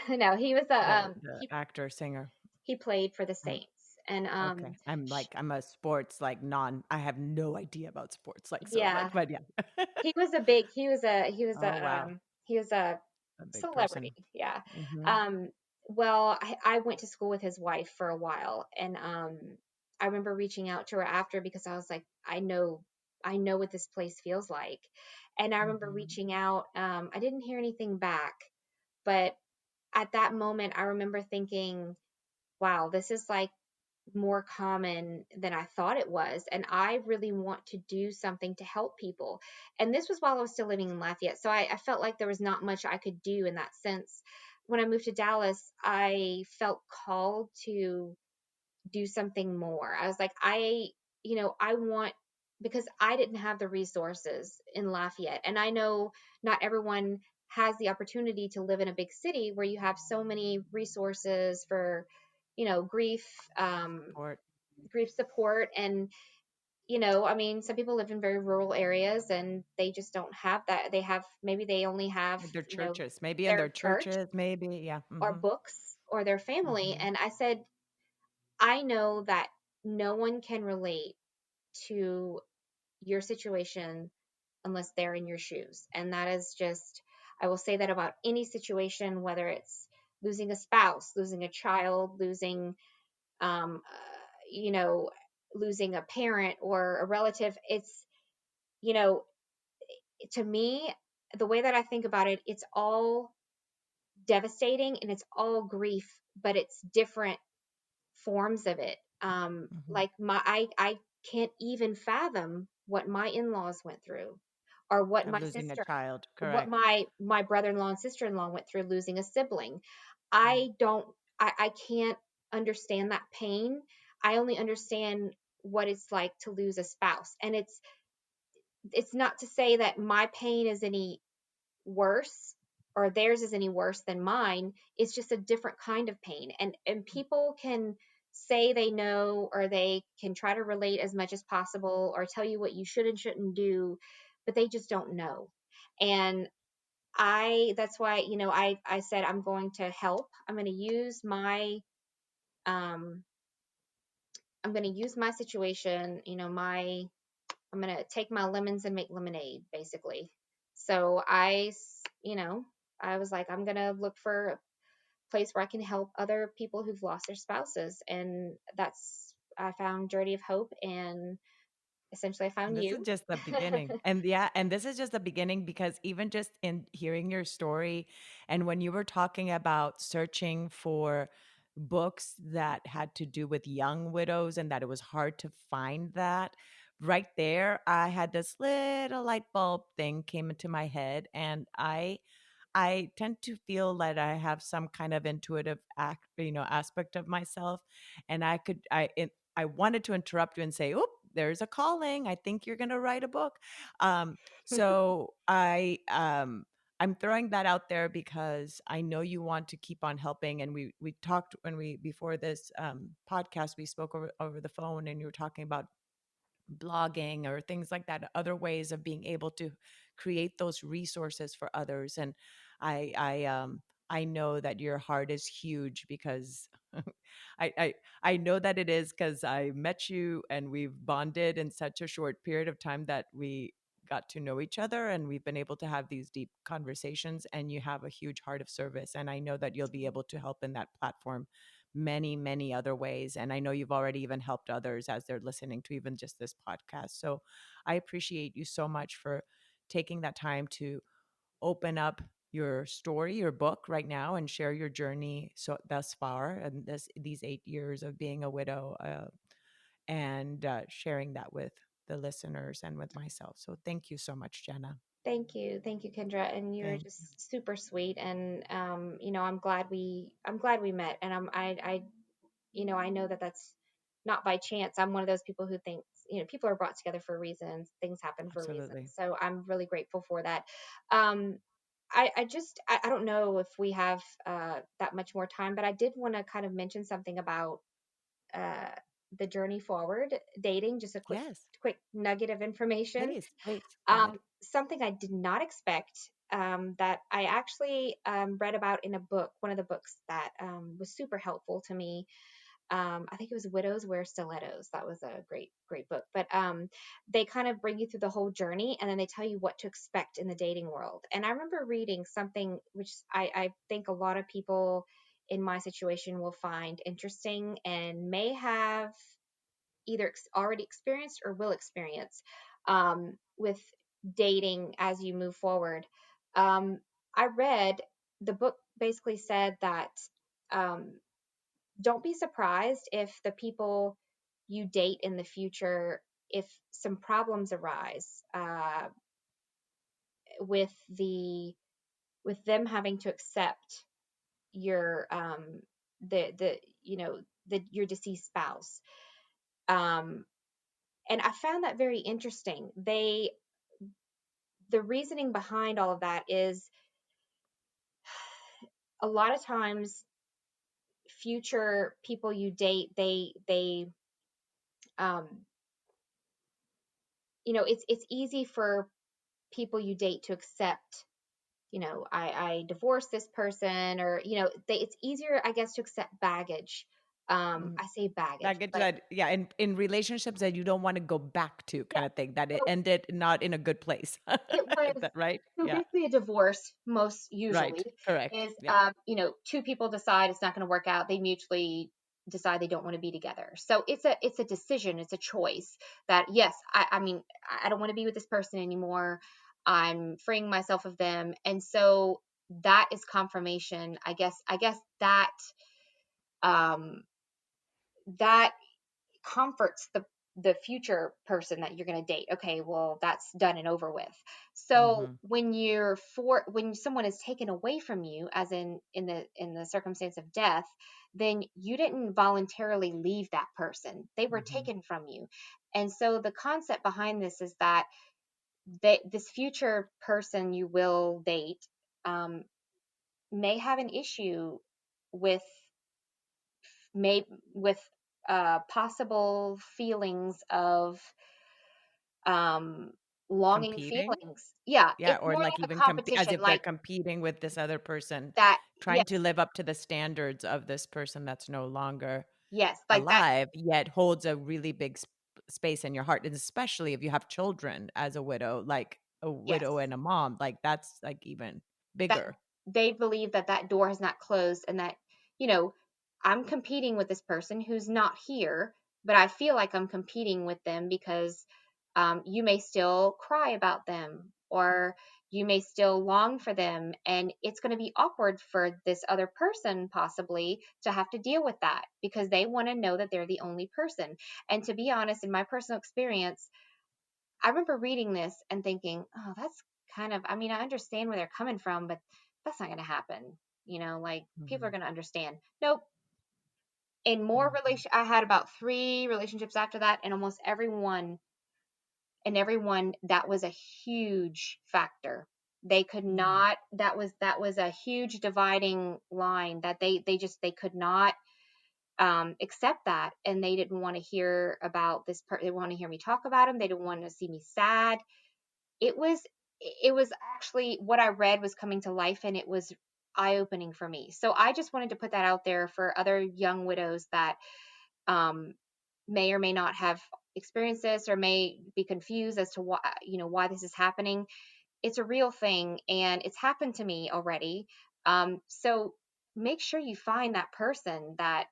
no, he was the actor singer. he played for the Mm, Saints. And okay, I'm a sports like non. I have no idea about sports like so much, yeah, but yeah. he was Oh wow, he was a a big celebrity. person. Yeah. Hmm. Um, well, I went to school with his wife for a while, and I remember reaching out to her after because I was like, I know what this place feels like. And I remember Hmm. reaching out. I didn't hear anything back, but at that moment, I remember thinking, wow, this is like more common than I thought it was. And I really want to do something to help people. And this was while I was still living in Lafayette. So I felt like there was not much I could do in that sense. When I moved to Dallas, I felt called to do something more. I was like, I want, because I didn't have the resources in Lafayette. And I know not everyone has the opportunity to live in a big city where you have so many resources for, grief, Support. grief support. And, I mean, some people live in very rural areas and they just don't have that. Maybe they only have, Their churches, maybe in their their church churches, maybe. Yeah. or Hmm. books or their family. Hmm. And I said, I know that no one can relate to your situation unless they're in your shoes. And that is just, I will say that about any situation, whether it's losing a spouse, losing a child, um, uh, you know, losing a parent or a relative. It's, you know, to me, the way that I think about it, it's all devastating and it's all grief, but it's different forms of it. Hmm. Like I can't even fathom what my in-laws went through, or Of losing a child, what correct. my brother-in-law and sister-in-law went through losing a sibling. Yeah. I don't, I can't understand that pain. I only understand what it's like to lose a spouse, and it's not to say that my pain is any worse or theirs is any worse than mine. It's just a different kind of pain. And people can say they know, or they can try to relate as much as possible or tell you what you should and shouldn't do, but they just don't know. And I that's why, I said I'm going to help. Um I'm going to use my situation, I'm going to take my lemons and make lemonade, basically. So I was like, I'm going to look for a place where I can help other people who've lost their spouses. And I found Journey of Hope, and essentially I found This is you. just the beginning. And yeah, and this is just the beginning because even just in hearing your story and when you were talking about searching for books that had to do with young widows and that it was hard to find that, right there, I had this little light bulb thing came into my head and I tend to feel that I have some kind of intuitive aspect of myself, and I wanted to interrupt you and say, "Oop, there's a calling. I think you're going to write a book." So I'm throwing that out there because I know you want to keep on helping, and we talked when we before this podcast we spoke over the phone, and you were talking about blogging or things like that, other ways of being able to create those resources for others. And I know that your heart is huge because I, I I know that it is because I met you and we've bonded in such a short period of time that we got to know each other and we've been able to have these deep conversations, and you have a huge heart of service, and I know that you'll be able to help in that platform many other ways. And I know you've already even helped others as they're listening to even just this podcast. So I appreciate you so much for taking that time to open up your story, your book right now, and share your journey so thus far and these 8 years of being a widow, and sharing that with the listeners and with myself. So thank you so much, Jenna. Thank you, Kendra, and you're Thank just super sweet. And I'm glad we met. And I know that that's not by chance. I'm one of those people who thinks, people are brought together for reasons, things happen for reasons. absolutely. So I'm really grateful for that. Um, I don't know if we have that much more time, but I did want to kind of mention something about uh, the journey forward, dating, just a Yes, quick nugget of information. please go ahead. Something I did not expect, that I actually read about in a book, one of the books that was super helpful to me. I think it was Widows Wear Stilettos. That was a great book. But they kind of bring you through the whole journey, and then they tell you what to expect in the dating world. And I remember reading something which I think a lot of people in my situation will find interesting and may have either already experienced or will experience, with dating as you move forward. Um, I read the book basically said that, um, don't be surprised if the people you date in the future, if some problems arise, with them having to accept your the your deceased spouse. Um, and I found that very interesting. The reasoning behind all of that is a lot of times future people you date, they um it's easy for people you date to accept, I divorced this person, or it's easier, I guess, to accept baggage. I say baggage, Baggage but that, yeah, in relationships that you don't want to go back to, yeah. kind of thing, that it So ended not in a good place. it was, Is that right? so Yeah. basically a divorce most usually Right. Correct. is, Yeah. two people decide it's not going to work out. They mutually decide they don't want to be together. So it's a decision, it's a choice that, yes, I mean, I don't want to be with this person anymore. I'm freeing myself of them. And so that is confirmation. I guess um that comforts the future person that you're going to date. Okay, well, that's done and over with. So Mhm. when someone is taken away from you, as in the circumstance of death, then you didn't voluntarily leave that person. They were Mhm. taken from you. And so the concept behind this is that this future person you will date, um, may have an issue with, may with possible feelings of, um longing Competing? feelings. Yeah, Yeah, it's or more like like a even as competition, if they're like competing with this other person, that. trying to Yes, live up to the standards of this person that's no longer yes, like that. alive, yet holds a really big space in your heart. And especially if you have children as a widow, like a widow Yes, and a mom, like that's like even that bigger. they believe that that door has not closed, and that, you know I'm competing with this person who's not here, but I feel like I'm competing with them because, you may still cry about them, or you may still long for them, and it's going to be awkward for this other person possibly to have to deal with that, because they want to know that they're the only person. And to be honest, in my personal experience, I remember reading this and thinking, oh, that's kind of, I mean, I understand where they're coming from, but that's not going to happen. Like, people are Mhm. going to understand. Nope. In more Mhm. relation, I had about three relationships after that, and almost everyone, that was a huge factor. They could Mhm. not, that was a huge dividing line, that they could not, accept that, and they didn't want to hear about this they want to hear me talk about him. They didn't want to see me sad. It was it was actually, what I read was coming to life, and it was eye opening for me. So I just wanted to put that out there for other young widows that, um, may or may not have experienced this, or may be confused as to why this is happening. It's a real thing, and it's happened to me already. So make sure you find that person that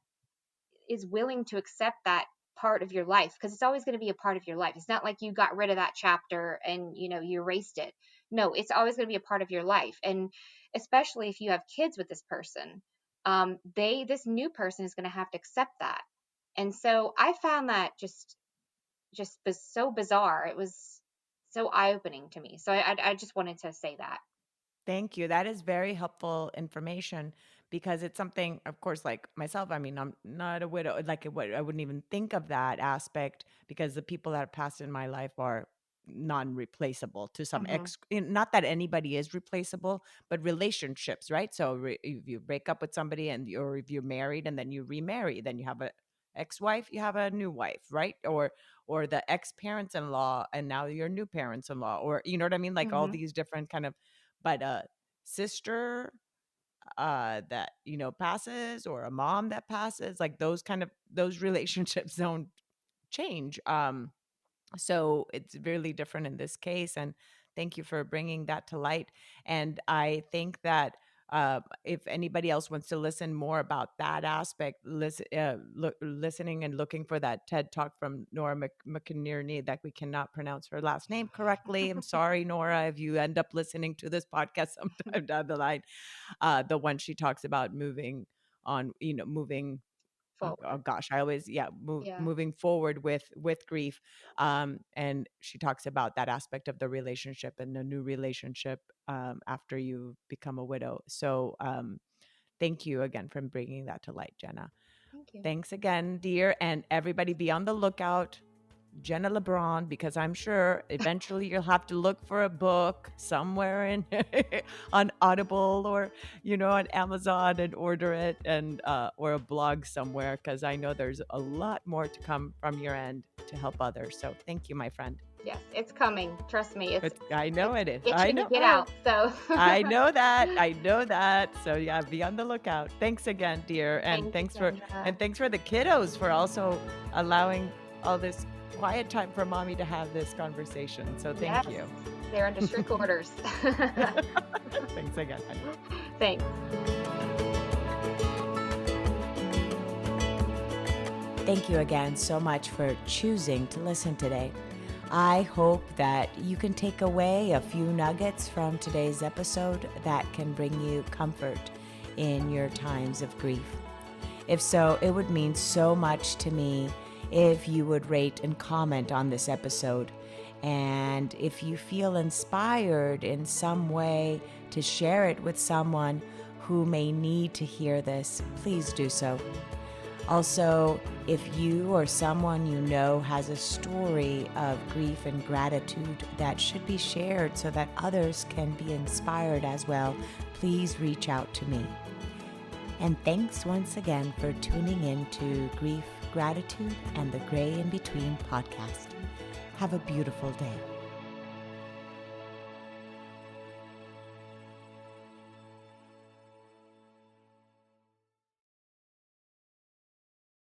is willing to accept that part of your life, because it's always going to be a part of your life. It's not like you got rid of that chapter and you erased it. No, it's always going to be a part of your life. And especially if you have kids with this person, they this new person is going to have to accept that. And so I found that just so bizarre. It was so eye opening to me. So I just wanted to say that. Thank you. That is very helpful information because it's something, of course, like myself, I mean, I'm not a widow. Like, I wouldn't even think of that aspect because the people that have passed in my life are non-replaceable to some Hmm. not that anybody is replaceable, but relationships, right? So if you break up with somebody or if you're married and then you remarry, then you have a ex-wife, you have a new wife, right? Or the ex-parents-in-law and now your new parents-in-law, or you know what I mean? Like all Hmm. these different kind of, but a sister that passes, or a mom that passes, like those relationships don't change. So it's really different in this case, and thank you for bringing that to light. And I think that if anybody else wants to listen more about that aspect, listening and looking for that TED talk from Nora McInerney, that we cannot pronounce her last name correctly. I'm sorry, Nora, if you end up listening to this podcast sometime down the line. The one she talks about moving on, moving, oh Forward. gosh, I always, yeah, Yeah. moving forward with grief. And she talks about that aspect of the relationship and the new relationship after you become a widow. So thank you again for bringing that to light, Jenna. Thank you. Thanks again, dear. And everybody, be on the lookout. Jenna Lebron, because I'm sure eventually you'll have to look for a book somewhere in on Audible or, on Amazon and order it, and or a blog somewhere, because I know there's a lot more to come from your end to help others. So thank you, my friend. Yes, it's coming. Trust me. I know It's it is. I itching to know. get out. So I know that. I know that. So yeah, be on the lookout. Thanks again, dear. And thank you, Sandra. thanks for the kiddos for also allowing all this quiet time for mommy to have this conversation. So Yes, thank you. they're under strict orders. Thanks again, honey. Thanks. Thank you again so much for choosing to listen today. I hope that you can take away a few nuggets from today's episode that can bring you comfort in your times of grief. If so, it would mean so much to me if you would rate and comment on this episode. And if you feel inspired in some way to share it with someone who may need to hear this, please do so. Also, if you or someone you know has a story of grief and gratitude that should be shared so that others can be inspired as well, please reach out to me. And thanks once again for tuning in to Grief, Gratitude, and the Gray in Between podcast. Have a beautiful day.